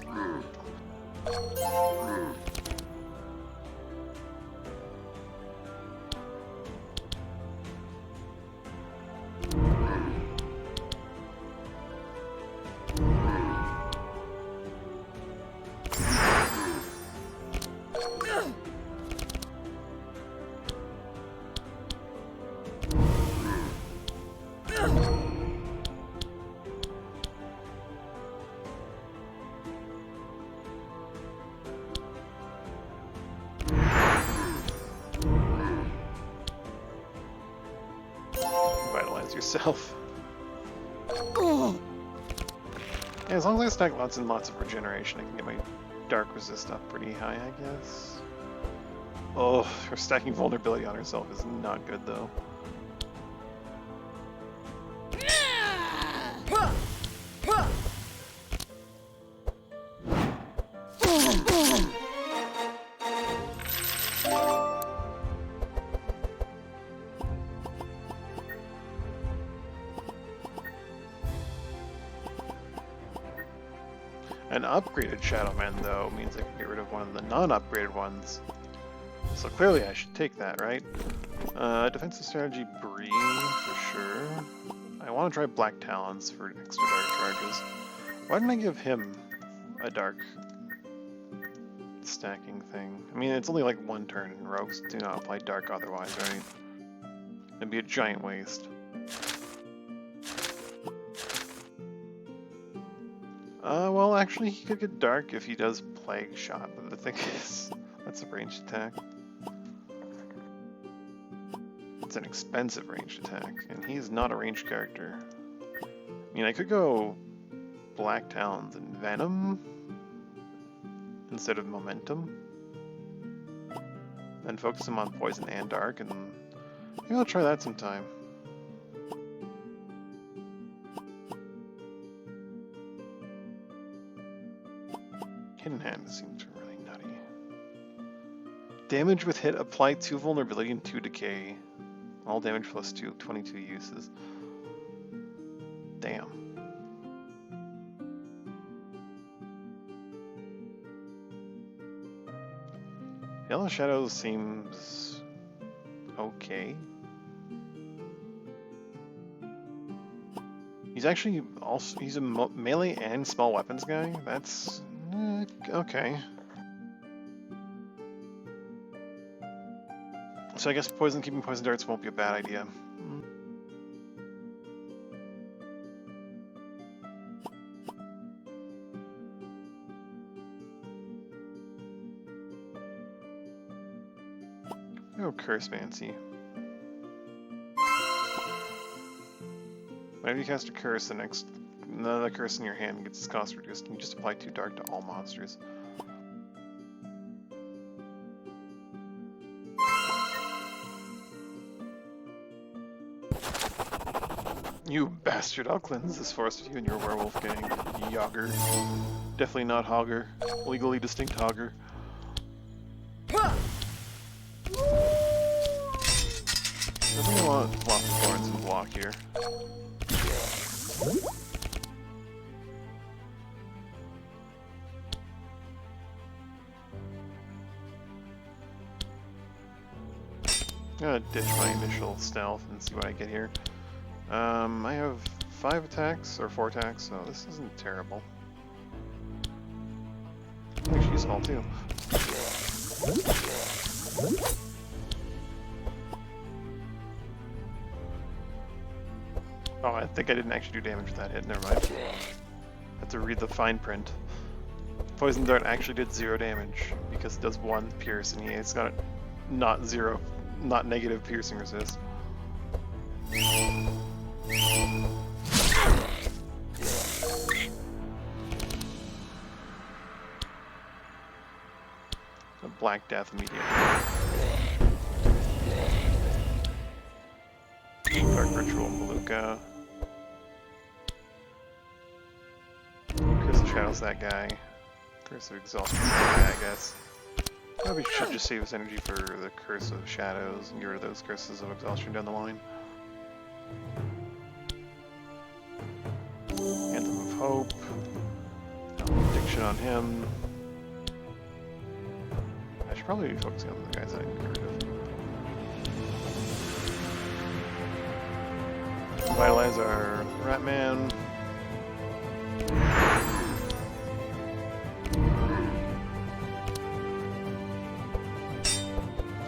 Revitalize yourself. Yeah, as long as I stack lots and lots of regeneration, I can get my dark resist up pretty high, I guess. Oh, her stacking vulnerability on herself is not good, though. An upgraded Shadow Man, though, means I can get rid of one of the non-upgraded ones. So clearly I should take that, right? Defensive strategy Breen, for sure. I want to try Black Talons for extra dark charges. Why didn't I give him a dark stacking thing? I mean, it's only like one turn, and rogues do not apply dark otherwise, right? It'd be a giant waste. Well, actually, he could get dark if he does Plague Shot, but the thing is, that's a ranged attack. It's an expensive ranged attack, and he's not a ranged character. I mean, I could go Black Talons and Venom instead of Momentum, and focus him on Poison and Dark, and maybe I'll try that sometime. Hidden Hand seems really nutty. Damage with hit, apply 2 vulnerability and 2 decay. All damage plus 2, 22 uses. Damn. Yellow Shadow seems okay. He's actually also, he's a melee and small weapons guy. That's okay. So I guess keeping poison darts won't be a bad idea. Oh, Curse Mancy. Whenever you cast a curse, another curse in your hand gets its cost reduced, and you just apply 2 dark to all monsters. You bastard, I'll cleanse this forest with you and your werewolf gang, Yager. Definitely not Hogger. Legally distinct Hogger. I think I want lots of thorns and block here. I'm gonna ditch my initial stealth and see what I get here. I have 5 attacks, or 4 attacks, so this isn't terrible. I think she's small too. Oh, I think I didn't actually do damage with that hit, never mind. I have to read the fine print. Poison Dart actually did 0 damage, because it does 1 pierce, and it's got not negative piercing resist. A Black Death immediately. Dark Ritual Maluka. Curse of Shadows, that guy. Curse of Exhaustion, that guy, I guess. Probably should just save this energy for the Curse of Shadows and get rid of those Curses of Exhaustion down the line. Anthem of Hope. Addiction on him. I should probably be focusing on the guys that I can get rid of. Vitalize our Ratman.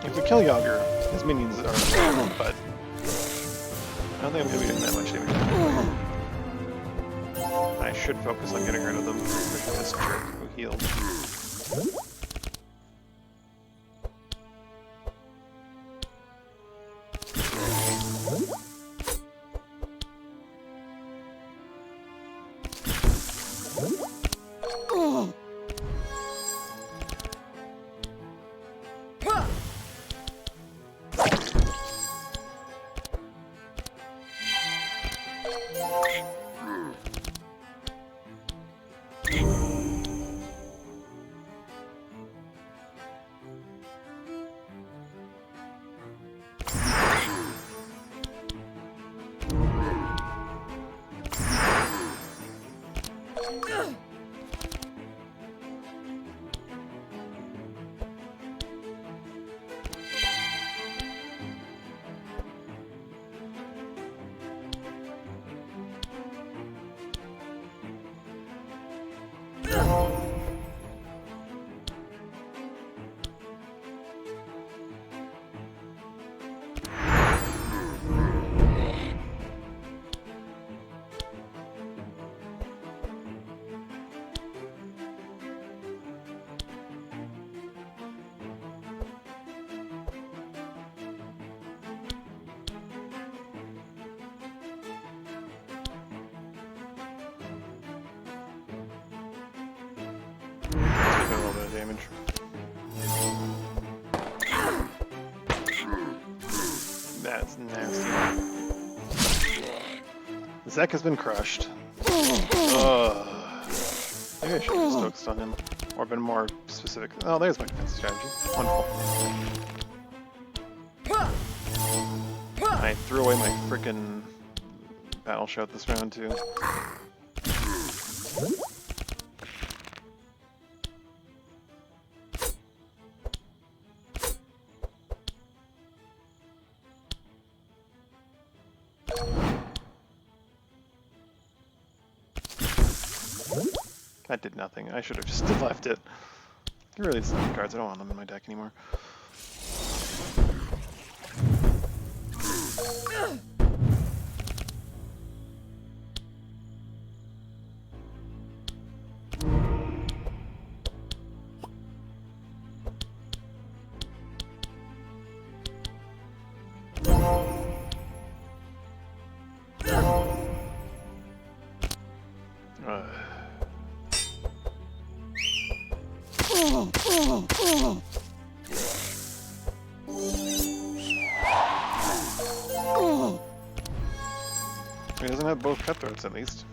If we kill Yager, his minions are important, but I don't think I'm going to be doing that much damage. I should focus on getting rid of them, especially this jerk who healed. A little bit of damage. That's nasty. Zek has been crushed. Ugh. Maybe I should have focused on him. Or been more specific. Oh, there's my defense strategy. Wonderful. I threw away my frickin' battle shout this round, too. That did nothing. I should have just left it. Get rid of these cards. I don't want them in my deck anymore. He doesn't have both cutthroats, at least.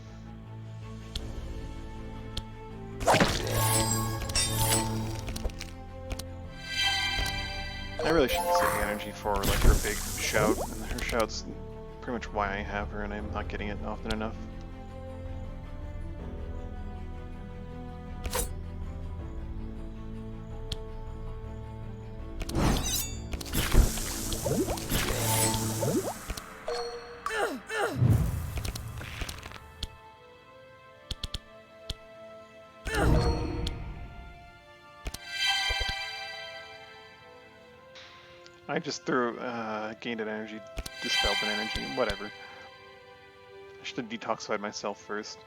I really should be saving energy for like her big shout, and her shout's pretty much why I have her, and I'm not getting it often enough. I just threw, gained an energy, dispelled an energy, whatever. I should have detoxified myself first.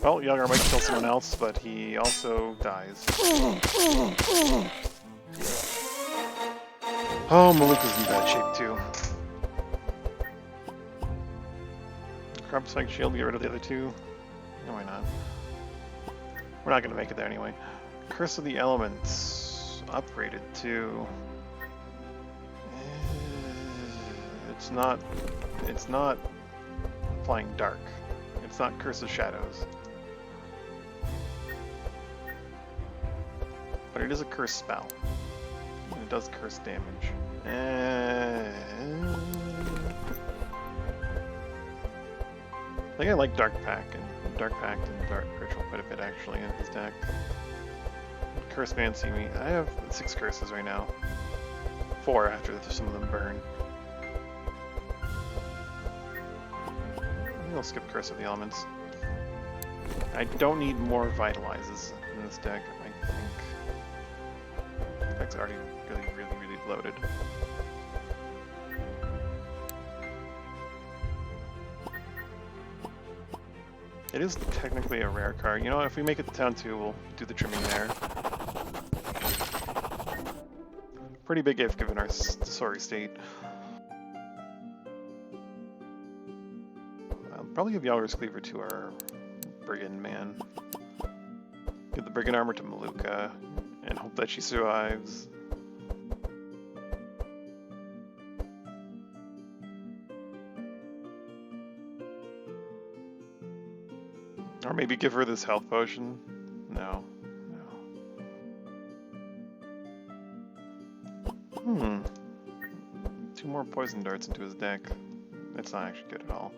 Well, Yagar might kill someone else, but he also dies. Oh, Malik is in bad shape too. Crop Spike Shield, get rid of the other two. No, why not? We're not gonna make it there anyway. Curse of the Elements, upgraded to. It's not applying dark. It's not Curse of Shadows. But it is a curse spell. And it does curse damage. I think I like Dark Pact and Dark Ritual quite a bit actually in his deck. Curse Man, see me. I have 6 curses right now. 4 after some of them burn. I'll skip Curse of the Elements. I don't need more vitalizes in this deck. I think the deck's already really loaded. It is technically a rare card. You know what, if we make it to town 2, we'll do the trimming there. Pretty big if given our sorry state. I'll probably give Yalra's Cleaver to our Brigand man. Give the Brigand Armor to Maluka and hope that she survives. Or maybe give her this health potion. No. No. 2 more poison darts into his deck. That's not actually good at all.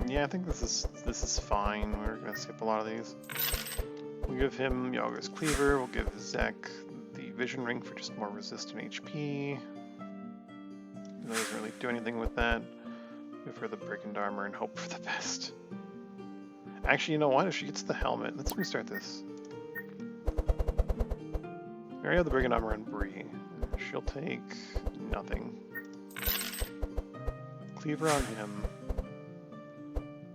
Yeah, I think this is fine. We're gonna skip a lot of these. We'll give him Yalra's Cleaver. We'll give Zek the Vision Ring for just more resistant HP. It doesn't really do anything with that. Give her the Brigand Armor and hope for the best. Actually, you know what? If she gets the helmet, let's restart this. We already have the Brigand Armor on Bree. She'll take nothing. Cleaver on him.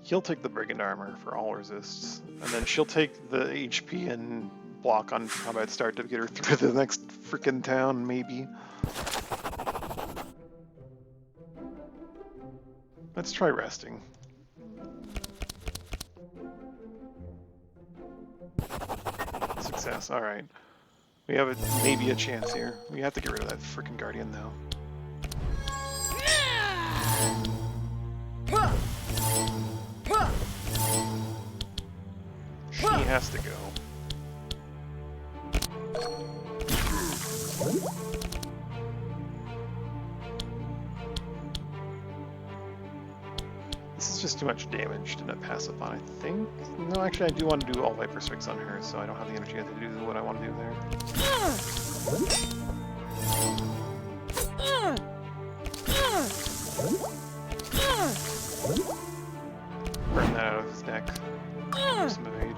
He'll take the Brigand Armor for all resists, and then she'll take the HP and block on combat start to get her through the next freaking town, maybe. Let's try resting. Success, alright. We have maybe a chance here. We have to get rid of that freaking Guardian, though. She has to go. This is just too much damage to not pass up on, I think. No, actually, I do want to do all Viper Strikes on her, so I don't have the energy to do what I want to do there. Burn that out of his deck. Some evade.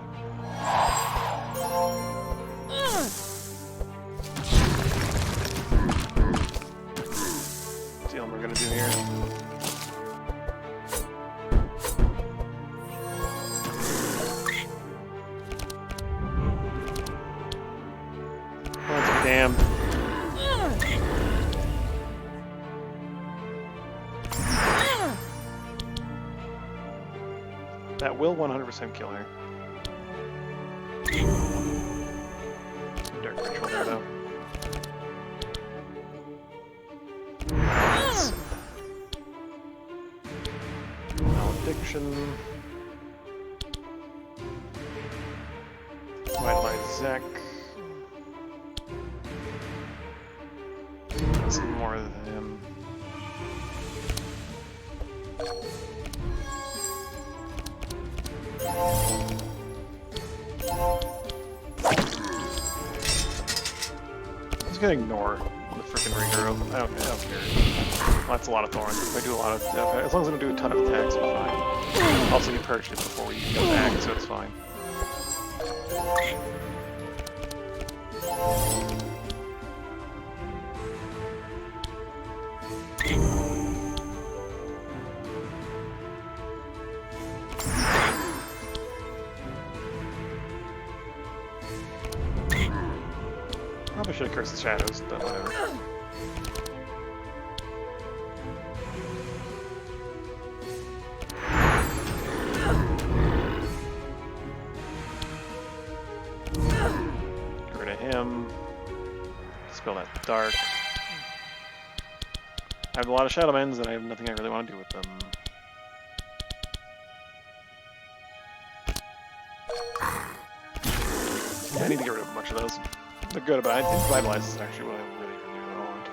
See what we're gonna do here. Oh, damn. That will 100% kill her. Dark Ritual there, though. Malediction. Vitalize Zek. Some more of him. I'm just gonna ignore the freaking Regroup. I don't care. That's a lot of thorns. If I do a lot of, as long as I don't do a ton of attacks, we're fine. Also, we purged it before we go back, so it's fine. Probably should have cursed the shadows, but whatever. Get rid of him. Spell that dark. I have a lot of Shadow Mends, and I have nothing I really want to do with them. Yeah, I need to get rid of a bunch of those. They're good, but I think Vitalize is actually what I really want.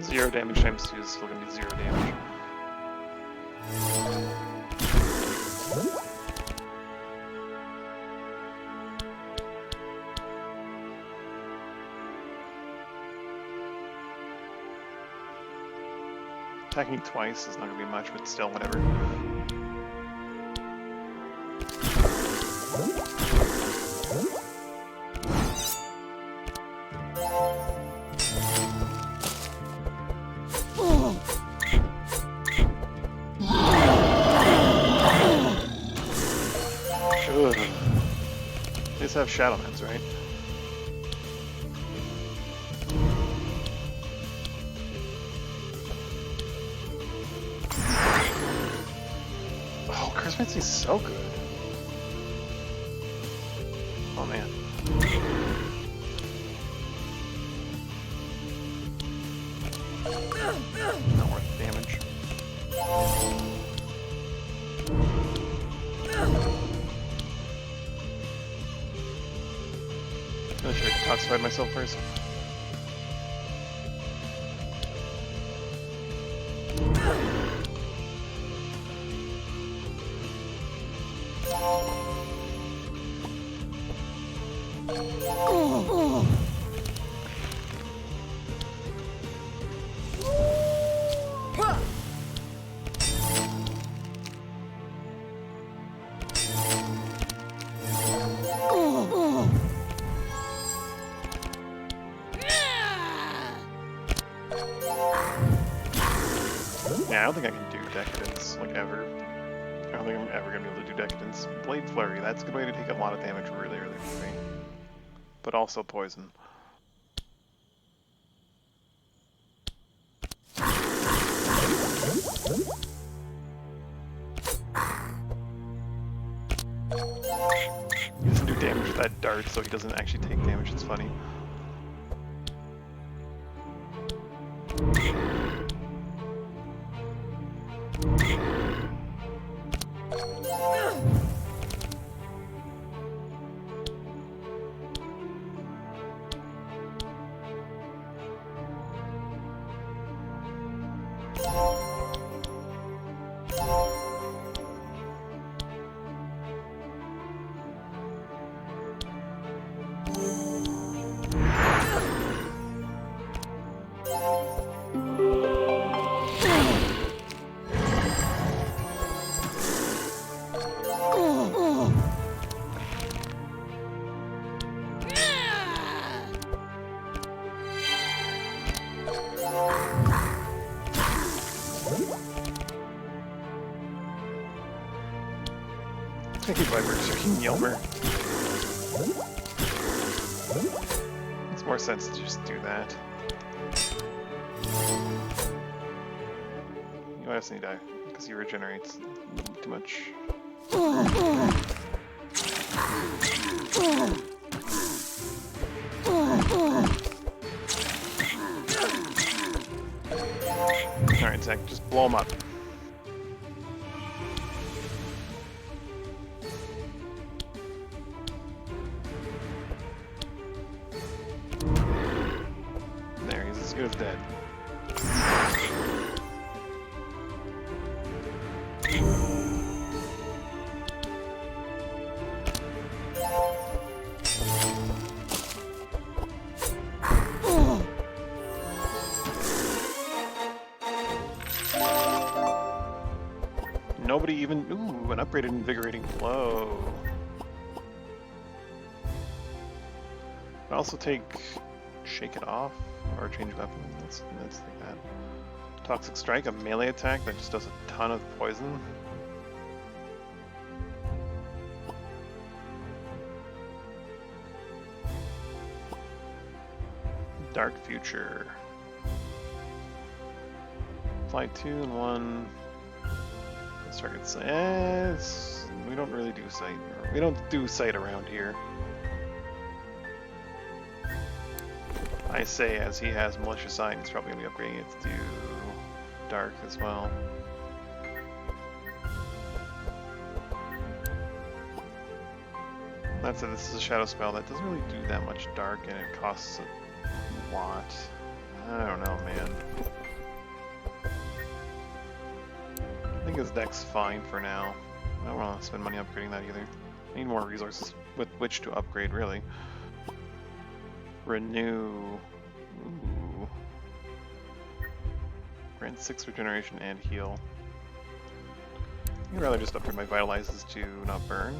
0 damage times 2 is still going to be 0 damage. Attacking twice is not gonna be much, but still, whatever. Ugh. They just have Shadowmans, right? Oh, Christmas so good. Oh man. Not worth the damage. I should have toxified myself first. Yeah, I don't think I can do Decadence, like, ever. I don't think I'm ever gonna be able to do Decadence. Blade Flurry, that's a good way to take a lot of damage really early for me. But also poison. He doesn't do damage with that dart, so he doesn't actually take damage, it's funny. I keep Viper Yelmer. Makes more sense to just do that. You might also need to die, because he regenerates too much. Alright, Zach, just blow him up. There, he's as good as dead. Nobody even... Ooh, an upgraded Invigorating Blow. I also take Shake It Off or Change Weapon. That's like that. Toxic Strike, a melee attack that just does a ton of poison. Dark Future. Apply 2 and 1. Target sight. We don't really do sight. We don't do sight around here. I say as he has malicious sight, he's probably gonna be upgrading it to do dark as well. That said, this is a shadow spell that doesn't really do that much dark, and it costs a lot. I don't know, man. I think his deck's fine for now. I don't want to spend money upgrading that either. I need more resources with which to upgrade, really. Renew. Ooh. Grant 6 regeneration and heal. I'd rather just upgrade my vitalizes to not burn.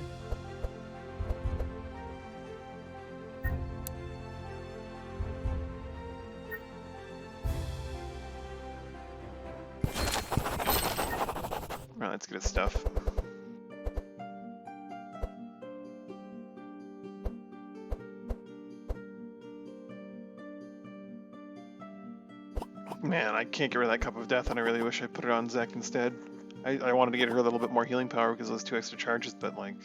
Alright, let's get his stuff. Man, I can't get rid of that Cup of Death, and I really wish I put it on Zek instead. I wanted to get her a little bit more healing power because of those 2 extra charges, but like,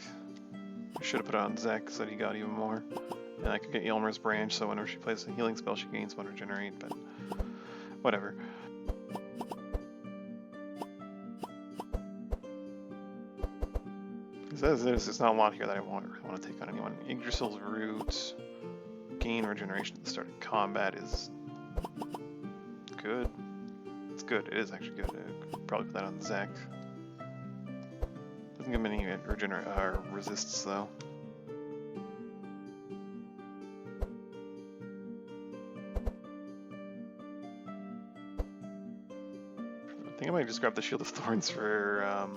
I should have put it on Zek so that he got even more. And I could get Ylmer's Branch, so whenever she plays a healing spell, she gains 1 regenerate, but whatever. There's not a lot here that I really want to take on anyone. Yggdrasil's Root, gain regeneration at the start of combat is good. It's good. It is actually good. I'd probably put that on Zek. Doesn't give him any resists though. I think I might just grab the Shield of Thorns for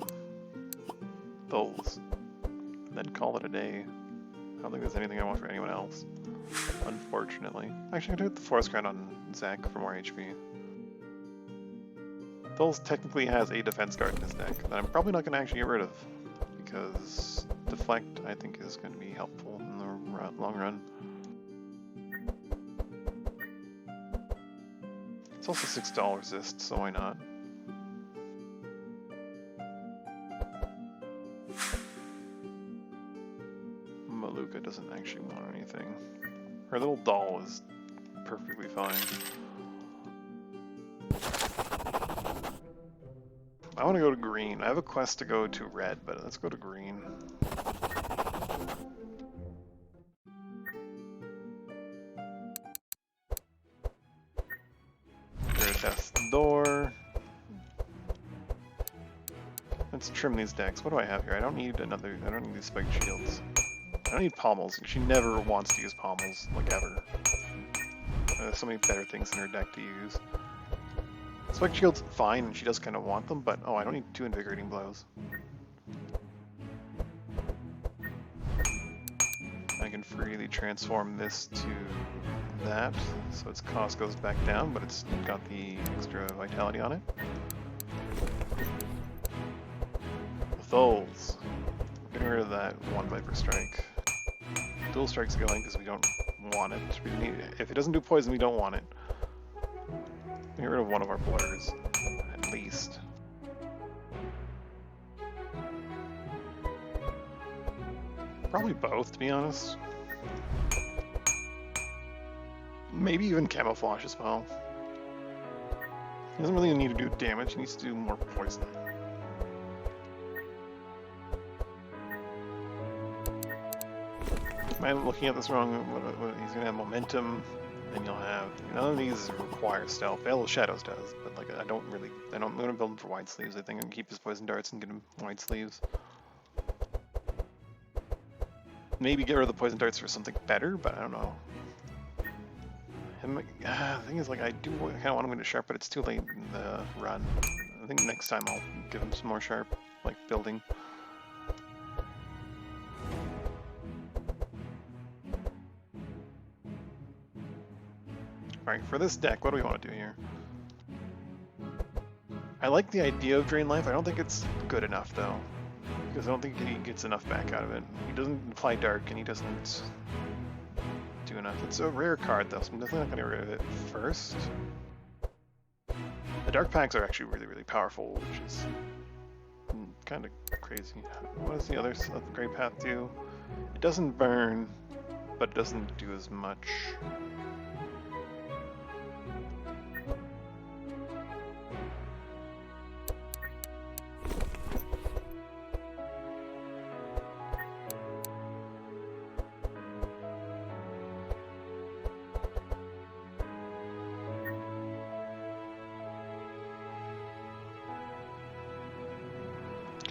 Tholes, and then call it a day. I don't think there's anything I want for anyone else, unfortunately. Actually, I'm gonna put the Forest Crown on Zek for more HP. Tholes technically has a defense guard in his deck that I'm probably not going to actually get rid of, because Deflect, I think, is going to be helpful in the long run. It's also $6 resist, so why not? Maluka doesn't actually want anything. Her little doll is perfectly fine. I want to go to green. I have a quest to go to red, but let's go to green. There's Death's Door. Let's trim these decks. What do I have here? I don't need these spiked shields. I don't need pommels. She never wants to use pommels, like ever. There's so many better things in her deck to use. Spike Shield's fine, and she does kind of want them, but oh, I don't need 2 Invigorating Blows. I can freely transform this to that, so its cost goes back down, but it's got the extra vitality on it. Tholes. Getting rid of that 1 Viper Strike. Dual Strike's going because we don't want it. If it doesn't do poison, we don't want it. Get rid of one of our blurs, at least. Probably both, to be honest. Maybe even Camouflage as well. He doesn't really need to do damage, he needs to do more poison. Am I looking at this wrong? He's gonna have momentum. And you'll have, none of these require stealth. Veil of Shadows does, but like I'm gonna build him for wide sleeves. I think I'm gonna keep his poison darts and get him wide sleeves. Maybe get rid of the poison darts for something better, but I don't know. The thing is, like, I do kind of want him to sharp, but it's too late in the run. I think next time I'll give him some more sharp, like building. Alright, for this deck, what do we want to do here? I like the idea of Drain Life. I don't think it's good enough, though. Because I don't think he gets enough back out of it. He doesn't apply Dark, and he doesn't do enough. It's a rare card, though, so I'm definitely not going to get rid of it first. The Dark Packs are actually really, really powerful, which is kind of crazy. What does the other Great Path do? It doesn't burn, but it doesn't do as much.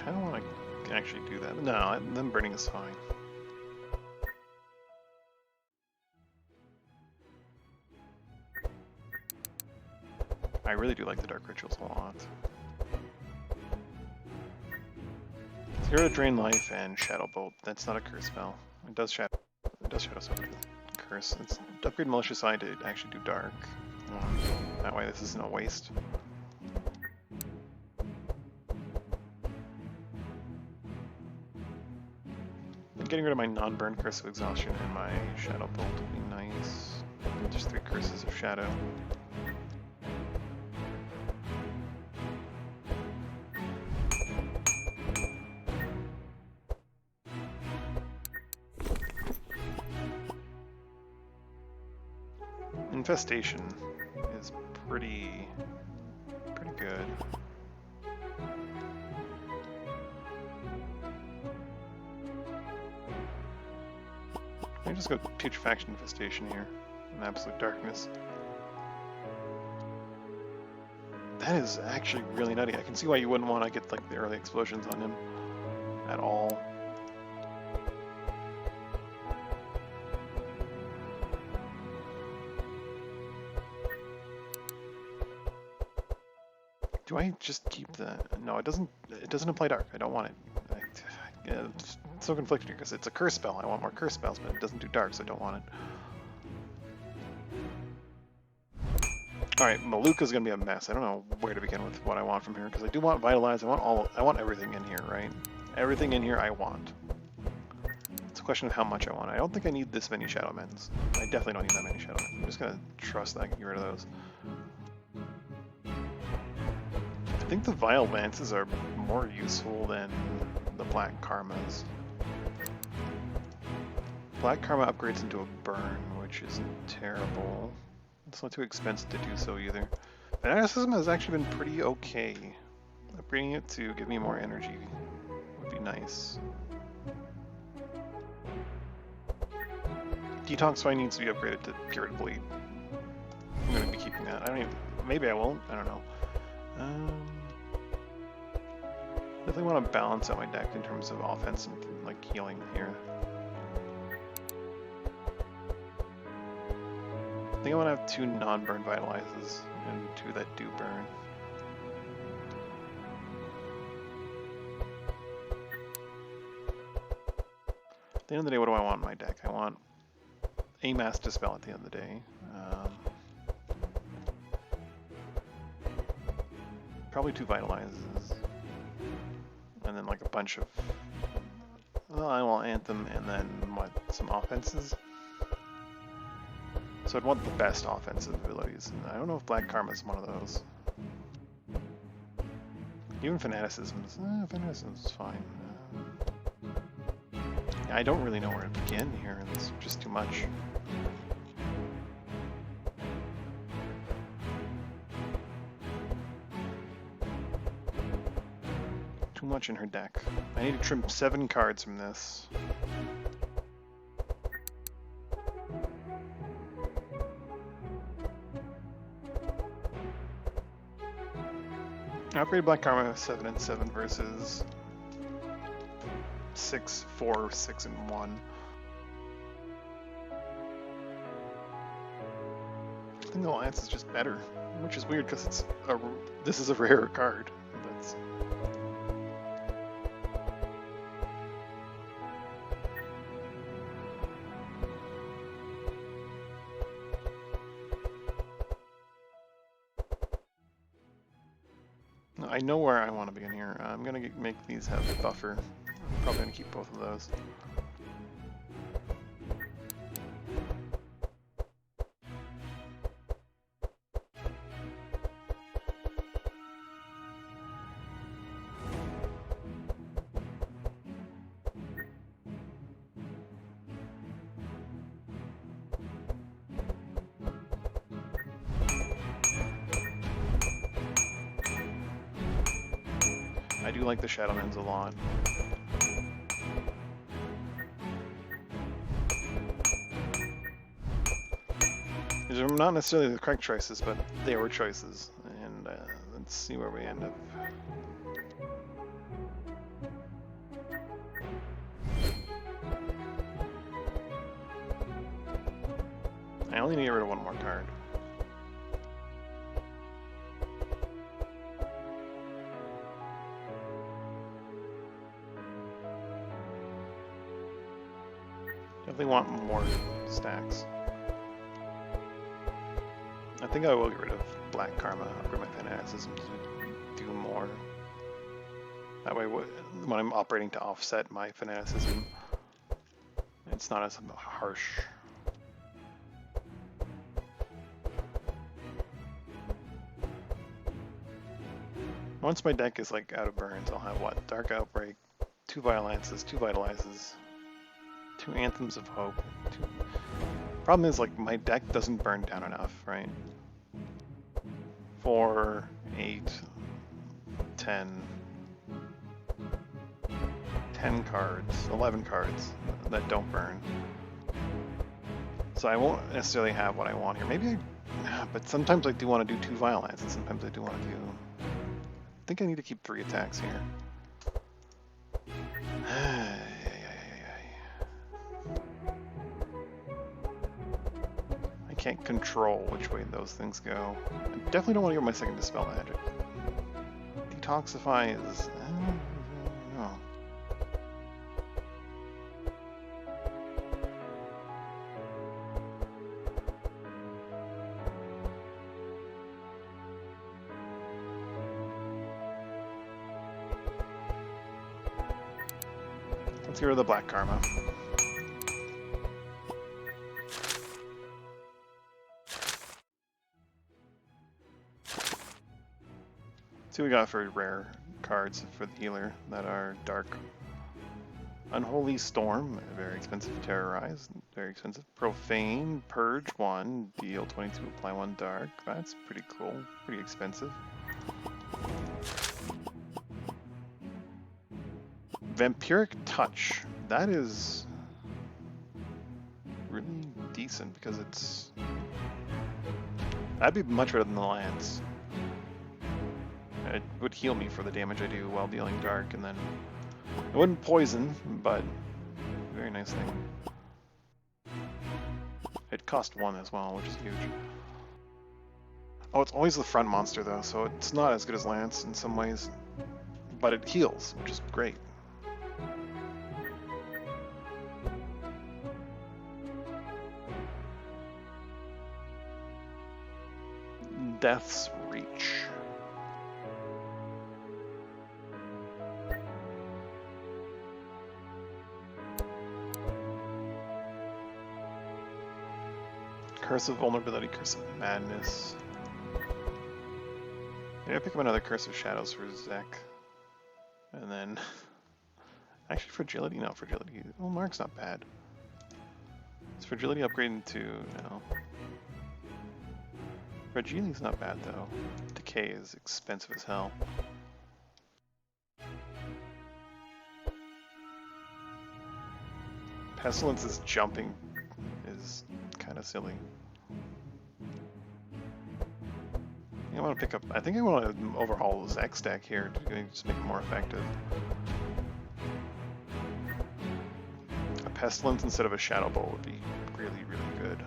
I don't want to actually do that. No, them burning is fine. I really do like the Dark Rituals a lot. Zero to drain life and Shadow Bolt. That's not a curse spell. It does Shadow Sword. Curse. It's upgrade Malicious Eye to actually do Dark. That way this isn't a waste. Getting rid of my non-burn Curse of Exhaustion and my Shadow Bolt would be nice. Just 3 Curses of Shadow. Infestation is pretty good. Let me just go Putrefaction Infestation here in Absolute Darkness. That is actually really nutty. I can see why you wouldn't want to get like the early explosions on him at all. Do I just keep the... No, it doesn't apply Dark. I don't want it. It's so conflicted because it's a curse spell. I want more curse spells, but it doesn't do Dark, so I don't want it. Alright, Maluka's gonna be a mess. I don't know where to begin with what I want from here, because I do want Vitalize. I want everything in here, right? Everything in here I want. It's a question of how much I want. I don't think I need this many Shadow Mends. I definitely don't need that many Shadow Mends. I'm just gonna trust that I can get rid of those. I think the Vile Lances are more useful than the Black Karmas. Black Karma upgrades into a burn, which isn't terrible. It's not too expensive to do so either. Fanaticism has actually been pretty okay. Upgrading it to give me more energy would be nice. Detoxify needs to be upgraded to Cure to Bleed. I'm going to be keeping that. I don't even... Maybe I won't. I don't know. Definitely want to balance out my deck in terms of offense and like healing here. I think I want to have 2 non-burn Vitalizes and 2 that do burn. At the end of the day, what do I want in my deck? I want a Mass Dispel at the end of the day. Probably 2 Vitalizes. And then like a bunch of... Well, I want Anthem and then what? Some offenses? So I'd want the best offensive abilities. And I don't know if Black Karma is one of those. Even Fanaticism is fine. Yeah, I don't really know where to begin here. It's just too much. Too much in her deck. I need to trim 7 cards from this. Upgrade Black Karma 7 and 7 versus 6, 4, 6 and 1. I think the Alliance is just better, which is weird because it's this is a rare card. But I know where I want to begin here. I'm going to make these have a buffer. I'm probably going to keep both of those. I do like the Shadow Mends a lot. These are not necessarily the correct choices, but they were choices. And let's see where we end up. I only need to get rid of 1 more card. Definitely want more stacks. I think I will get rid of Black Karma, upgrade my fanaticism to do more. That way, when I'm operating to offset my fanaticism, it's not as harsh. Once my deck is like out of burns, I'll have what? Dark Outbreak, 2 Violances, 2 Vitalizes, 2 Anthems of Hope. Problem is, like, my deck doesn't burn down enough, right? 4, 8, 10 cards, 11 cards that don't burn. So I won't necessarily have what I want here. Maybe but sometimes I do want to do 2 Violence, and sometimes I do want to do... I think I need to keep 3 attacks here. I can't control which way those things go. I definitely don't want to get my second Dispel Magic. Detoxify is... no. Let's get rid of the Black Karma. See what we got for rare cards for the healer that are dark. Unholy Storm, very expensive. Terrorize, very expensive. Profane, Purge 1, deal 22, apply 1 dark. That's pretty cool, pretty expensive. Vampiric Touch, that is really decent because it's... That'd be much better than the Lance. It would heal me for the damage I do while dealing dark, and then it wouldn't poison, but very nice thing. It cost 1 as well, which is huge. Oh, it's always the front monster though, so it's not as good as Lance in some ways, but it heals, which is great. Death's Reach. Curse of Vulnerability, Curse of Madness. Maybe I pick up another Curse of Shadows for Zek. And then... Actually, Fragility, no, Fragility. Oh, Mark's not bad. Is Fragility upgrading to... no. Fragility's not bad, though. Decay is expensive as hell. Pestilence's jumping is kind of silly. I want to pick up... I think I want to overhaul the Zek stack here to just make it more effective. A Pestilence instead of a Shadow Bolt would be really, really good.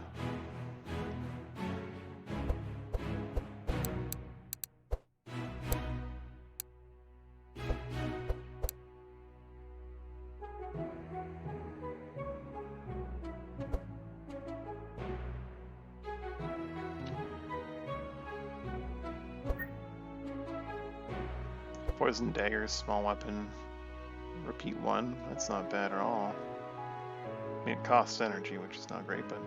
Poison Dagger, small weapon, repeat 1, that's not bad at all. I mean, it costs energy, which is not great, but...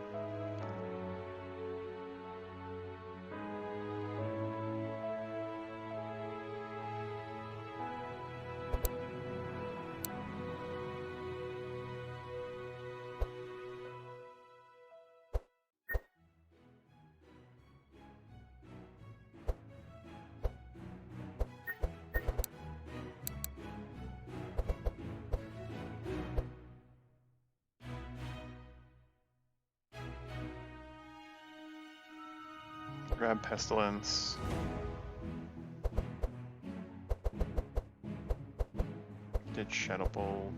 Grab Pestilence. Did Shadow Bolt.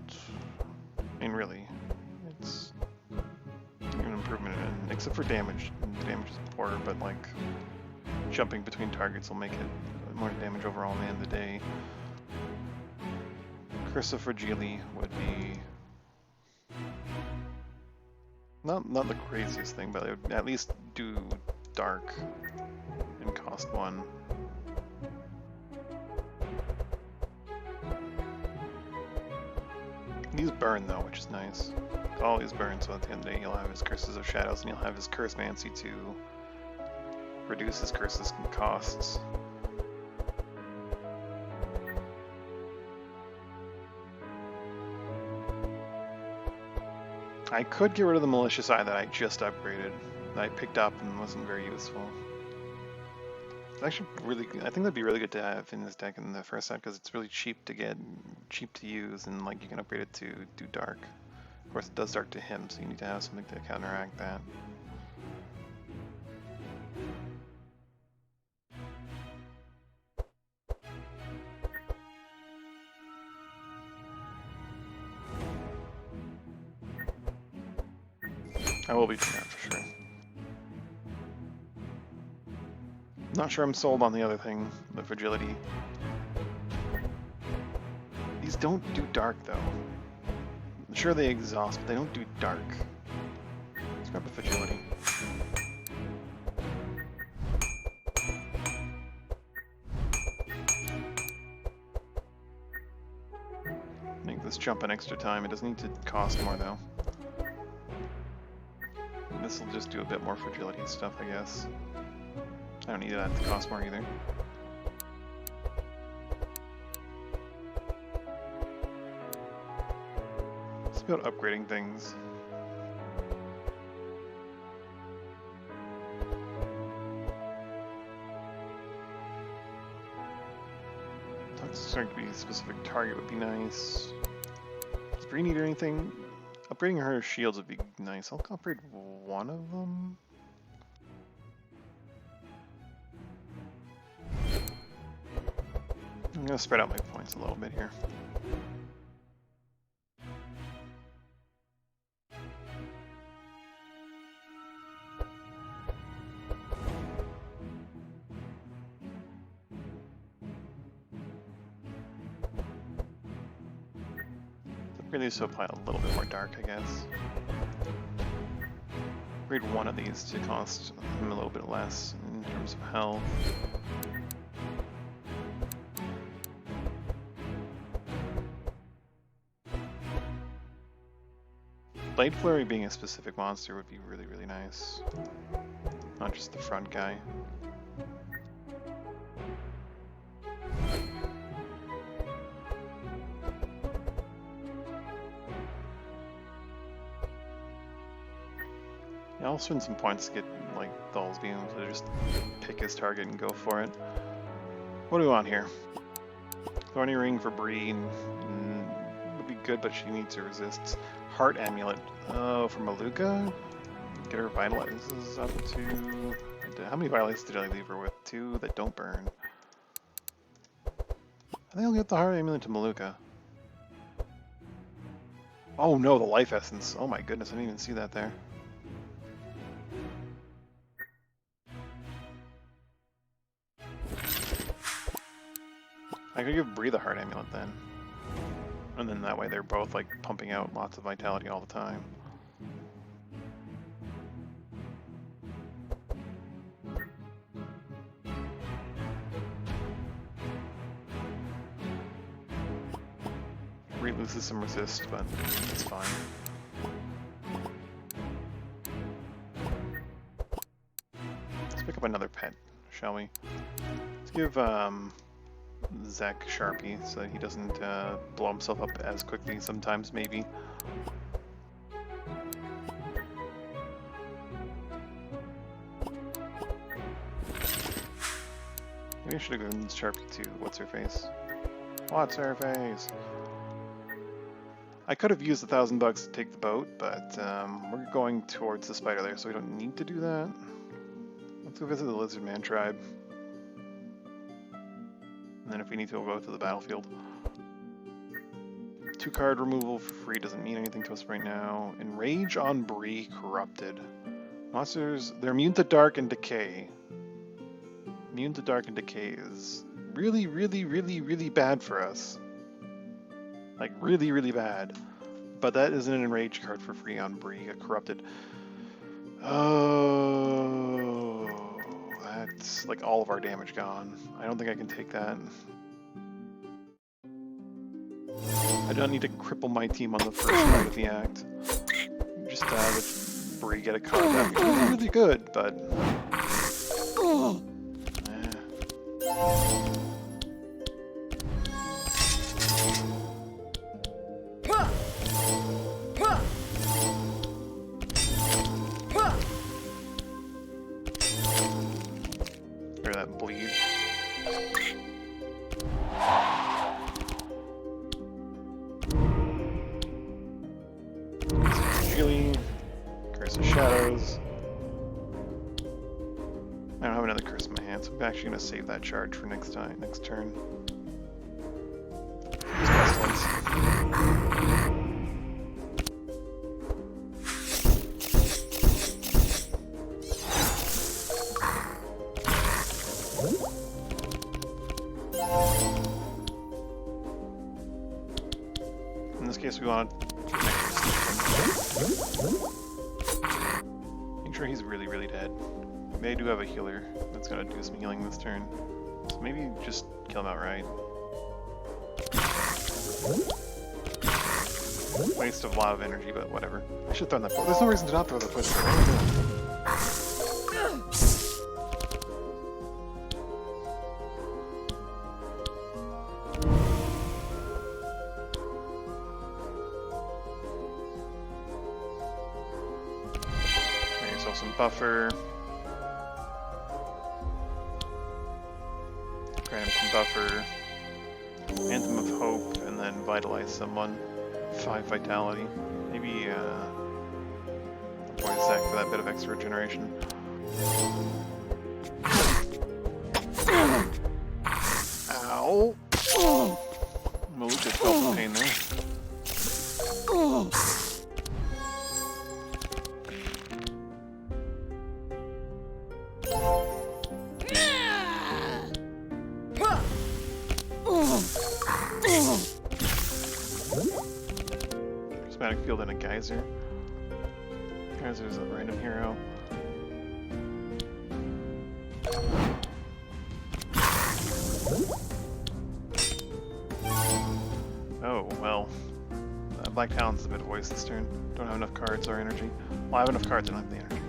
I mean, really, it's an improvement in, except for damage. The damage is poor, but like jumping between targets will make it more damage overall in the end of the day. Curse of Fragility would be Not the craziest thing, but it would at least do dark and cost 1. These burn though, which is nice. All these burn, so at the end of the day he'll have his Curses of Shadows and he'll have his Curse Mancy to reduce his curses costs. I could get rid of the Malicious Eye that I just upgraded, that I picked up and wasn't very useful. It's actually really, I think that'd be really good to have in this deck in the first set because it's really cheap to get, cheap to use, and like you can upgrade it to do dark. Of course, it does dark to him, so you need to have something to counteract that. I will be doing that for sure. Not sure I'm sold on the other thing, the fragility. These don't do dark though. I'm sure they exhaust, but they don't do dark. Let's grab the fragility. Make this jump an extra time. It doesn't need to cost more though. This will just do a bit more fragility stuff, I guess. I don't need that to cost more either. It's about upgrading things. Starting to be a specific target would be nice. Does Bree need anything? Upgrading her shields would be nice. I'll upgrade one of them. I'm gonna spread out my points a little bit here. Upgrade these to apply a little bit more dark, I guess. Upgrade one of these to cost him a little bit less in terms of health. Blade Flurry being a specific monster would be really, really nice. Not just the front guy. Yeah, I'll spend some points to get, like, Thull's being able to just pick his target and go for it. What do we want here? Thorny Ring for Bree would be good, but she needs to resist. Heart Amulet. Oh, for Maluka? Get her vitalizes up to... How many vitalizes did I leave her with? 2 that don't burn. I think I'll get the Heart Amulet to Maluka. Oh no, the Life Essence. Oh my goodness, I didn't even see that there. I could give Bree the Heart Amulet then. And then that way they're both like pumping out lots of vitality all the time. Bree loses some resist, but it's fine. Let's pick up another pet, shall we? Let's give Zek Sharpie so that he doesn't blow himself up as quickly sometimes, maybe. Maybe I should have given Sharpie to What's-Her-Face. What's-Her-Face? I could have used $1,000 to take the boat, but we're going towards the spider there, so we don't need to do that. Let's go visit the Lizard Man tribe. And then if we need to, we'll go to the battlefield. 2-card removal for free doesn't mean anything to us right now. Enrage on Bree Corrupted. Monsters, they're immune to dark and decay. Immune to dark and decay is really, really, really, really bad for us. Like, really, really bad. But that is an enraged card for free on Bree, a corrupted. Oh, that's like all of our damage gone. I don't think I can take that. I don't need to cripple my team on the first round of the act. Just let Bree get a card that would be really good, but... Hear that bleed. Curse of Shadows. I don't have another curse in my hand, so I'm actually gonna save that charge for next turn. Use Pestilence. In this case, we want to make sure he's really, really dead. Maybe I do have a healer that's gonna do some healing this turn. So maybe just kill him outright. Waste of a lot of energy, but whatever. I should throw that poison. There's no reason to not throw the poison. Make yourself some buffer. Grant him some buffer. Anthem of Hope, and then vitalize someone. 5 vitality. Maybe a point sec for that bit of extra regeneration. Ow! Malika felt the pain there. Prismatic Field and a Geyser. Geyser's a random hero. Oh, well. Black Talon's a bit of voice this turn. Don't have enough cards or energy. Well, I have enough cards, I don't have the energy.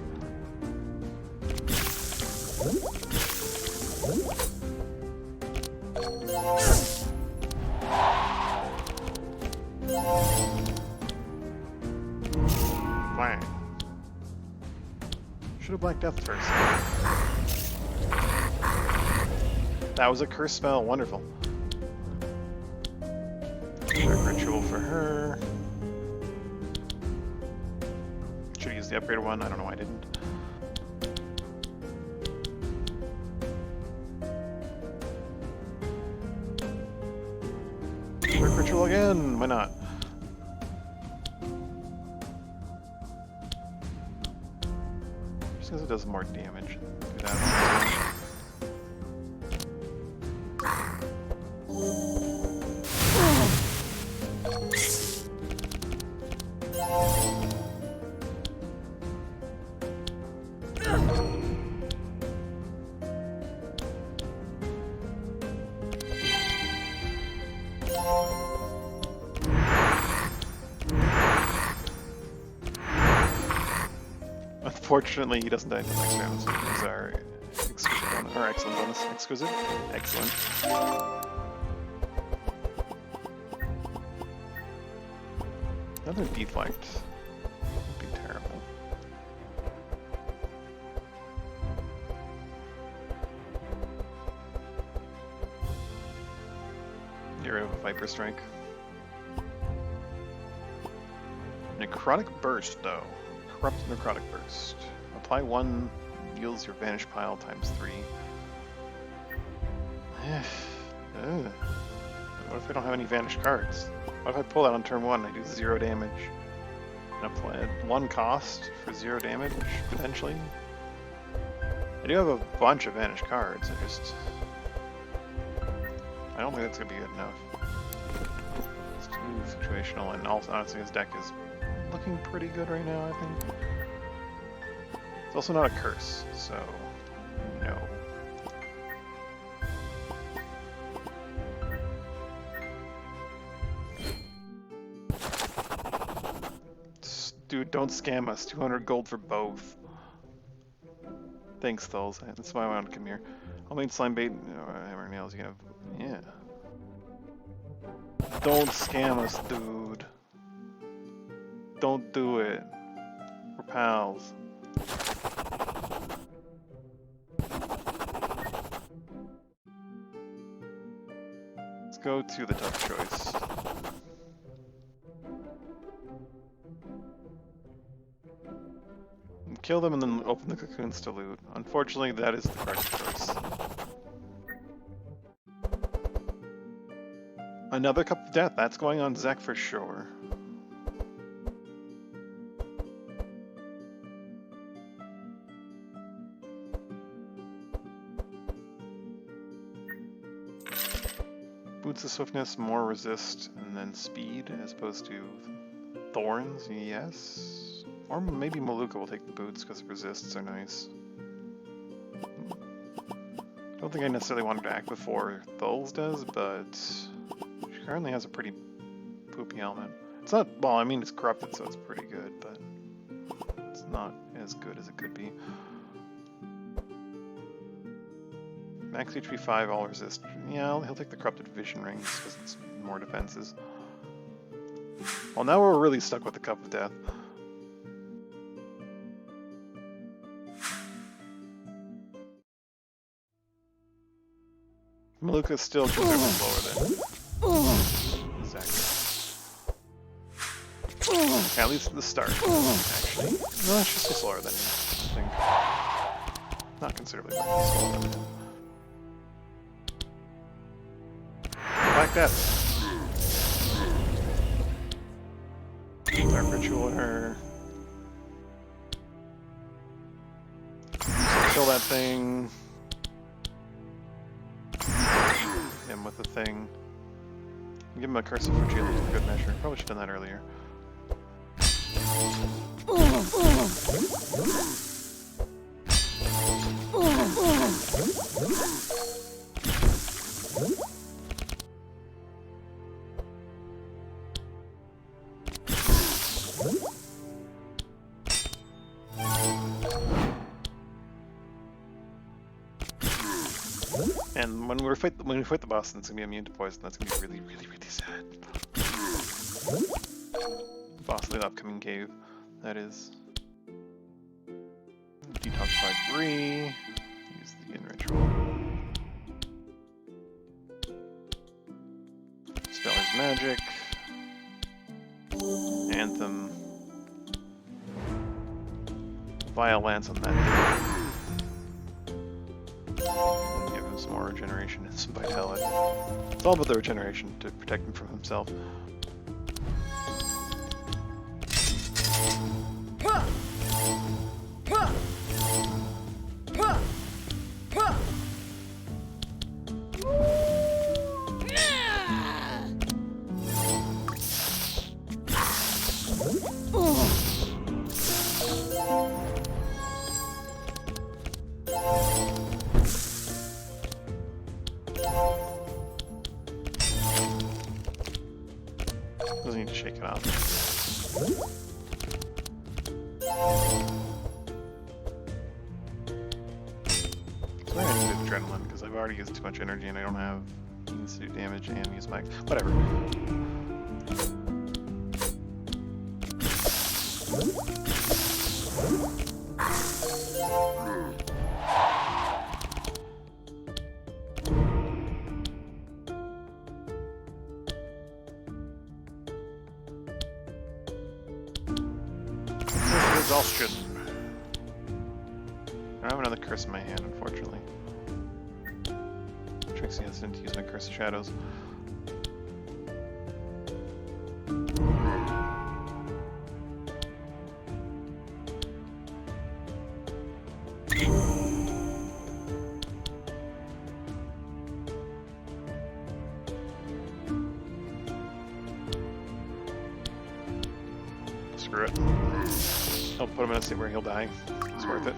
Bang. Should have Black Death first. That was a curse spell, wonderful. Dark Ritual for her. Should have used the upgraded one, I don't know why I didn't. Dark Ritual again, why not? Just because it does more damage. Do that. Unfortunately, he doesn't die until next round, so these are exquisite bonus, or excellent bonus. Exquisite? Excellent. Another deflect would be terrible. Get rid of a Viper Strike. Necrotic Burst, though. Corrupt Necrotic Burst. Apply 1, deals your Vanish Pile times 3. What if I don't have any Vanish cards? What if I pull that on turn 1 and I do 0 damage? And apply 1 cost for 0 damage, potentially? I do have a bunch of Vanish cards, I don't think that's going to be good enough. situational, and also honestly his deck is looking pretty good right now, I think. It's also not a curse, so no. Dude, don't scam us. 200 gold for both. Thanks, Thulz. That's why I wanted to come here. I'll make slime bait. Hammer nails. You can have. Yeah. Don't scam us, dude. Don't do it. We're pals. Let's go to the tough choice. Kill them and then open the cocoons to loot. Unfortunately, that is the correct choice. Another Cup of Death. That's going on Zek for sure. Boots of Swiftness, more resist, and then speed as opposed to thorns, yes. Or maybe Maluka will take the boots because resists are nice. Don't think I necessarily wanted to act before Thulz does, but she currently has a pretty poopy helmet. It's not, well, I mean it's corrupted, so it's pretty good, but it's not as good as it could be. Max HP 5, all resist. Yeah, he'll take the corrupted vision rings because it's more defenses. Well, now we're really stuck with the Cup of Death. Maluka's still considerably lower than Zek. At least at the start, actually. No, she's still slower than him, I think. Not considerably, but slower than him. Black Death. Dark Ritualer. Kill that thing. Him with the thing. Give him a Curse of Fragility for good measure. Probably should have done that earlier. And when we fight the boss, it's gonna be immune to poison. That's gonna be really, really, really sad. Boss of the upcoming cave, that is. Detoxify Bree. Use the Yin Ritual. Spell his magic. Anthem. Vile Lance on that. Give him some more regeneration and some vitality. It's all about the regeneration to protect him from himself. Doesn't need to shake it off. Sorry, I needed adrenaline because I've already used too much energy and I don't have means to do damage and use my whatever. Exhaustion. I have another curse in my hand, unfortunately. Trixie hesitant to use my Curse of Shadows. through it. I'll put him in a state where he'll die. It's worth it.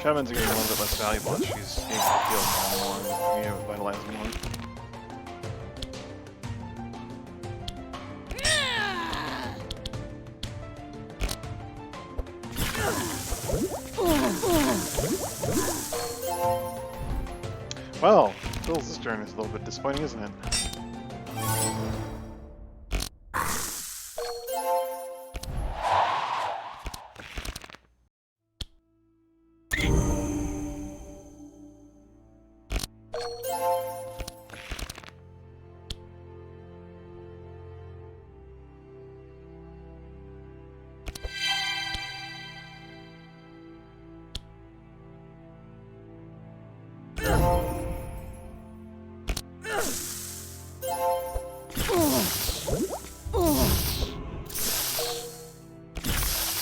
Shamans are getting a little bit less valuable as she's able to heal more and more, vitalize more. Well, Phil's turn is a little bit disappointing, isn't it?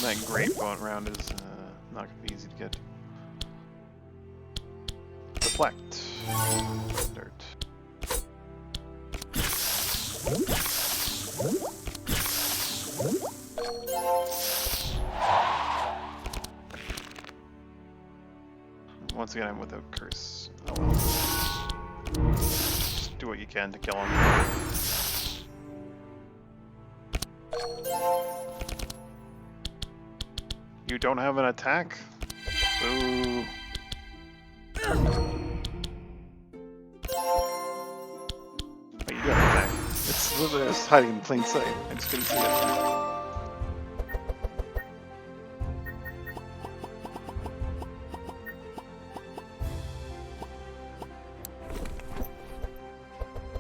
That grape going around is not going to be easy to get. Deflect. Dirt. Once again, I'm without curse. Oh well. Just do what you can to kill him. You don't have an attack? Boo. But you do have an attack. It's literally just hiding in plain sight. I just couldn't see it.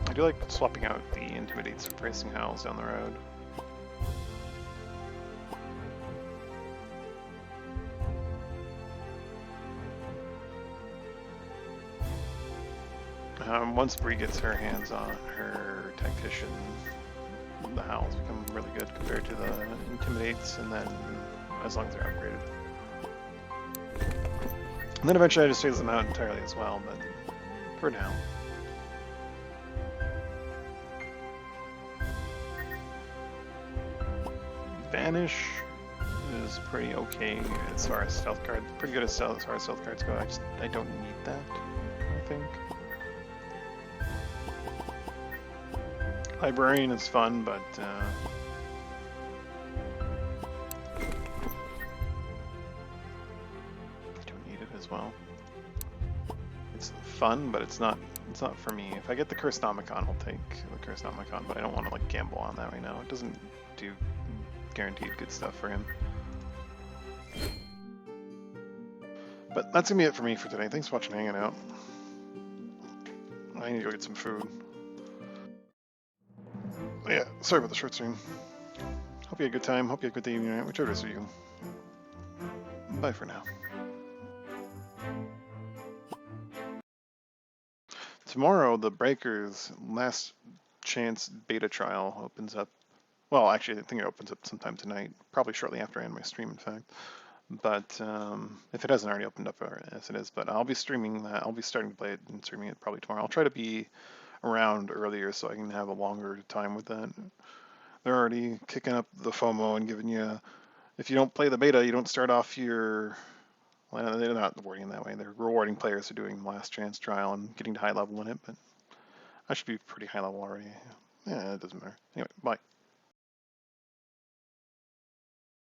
I do like swapping out the Intimidates for Bracing Howls down the road. Once Bree gets her hands on her Tactician, the Howls become really good compared to the Intimidates, and then as long as they're upgraded. And then eventually I just phase them out entirely as well, but for now. Vanish is pretty okay as far as stealth cards, pretty good as far as stealth cards go. I don't need that, I think. Librarian is fun, but I don't need it as well. It's fun, but it's not for me. If I get the Cursenomicon, I'll take the Cursenomicon, but I don't want to like gamble on that right now. It doesn't do guaranteed good stuff for him. But that's gonna be it for me for today. Thanks for watching, hanging out. I need to go get some food. Yeah, sorry about the short stream. Hope you had a good time. Hope you had a good day, evening, night, whichever it is for you. Bye for now. Tomorrow, the Breakers last chance beta trial opens up. Well, actually, I think it opens up sometime tonight, probably shortly after I end my stream, in fact. But if it hasn't already opened up, as it is, but I'll be streaming that. I'll be starting to play it and streaming it probably tomorrow. I'll try to be around earlier so I can have a longer time with that. They're already kicking up the FOMO and giving you, if you don't play the beta, you don't start off your, well, they're not rewarding that way. They're rewarding players who are doing the last chance trial and getting to high level in it, but I should be pretty high level already. Yeah, it doesn't matter. Anyway, bye.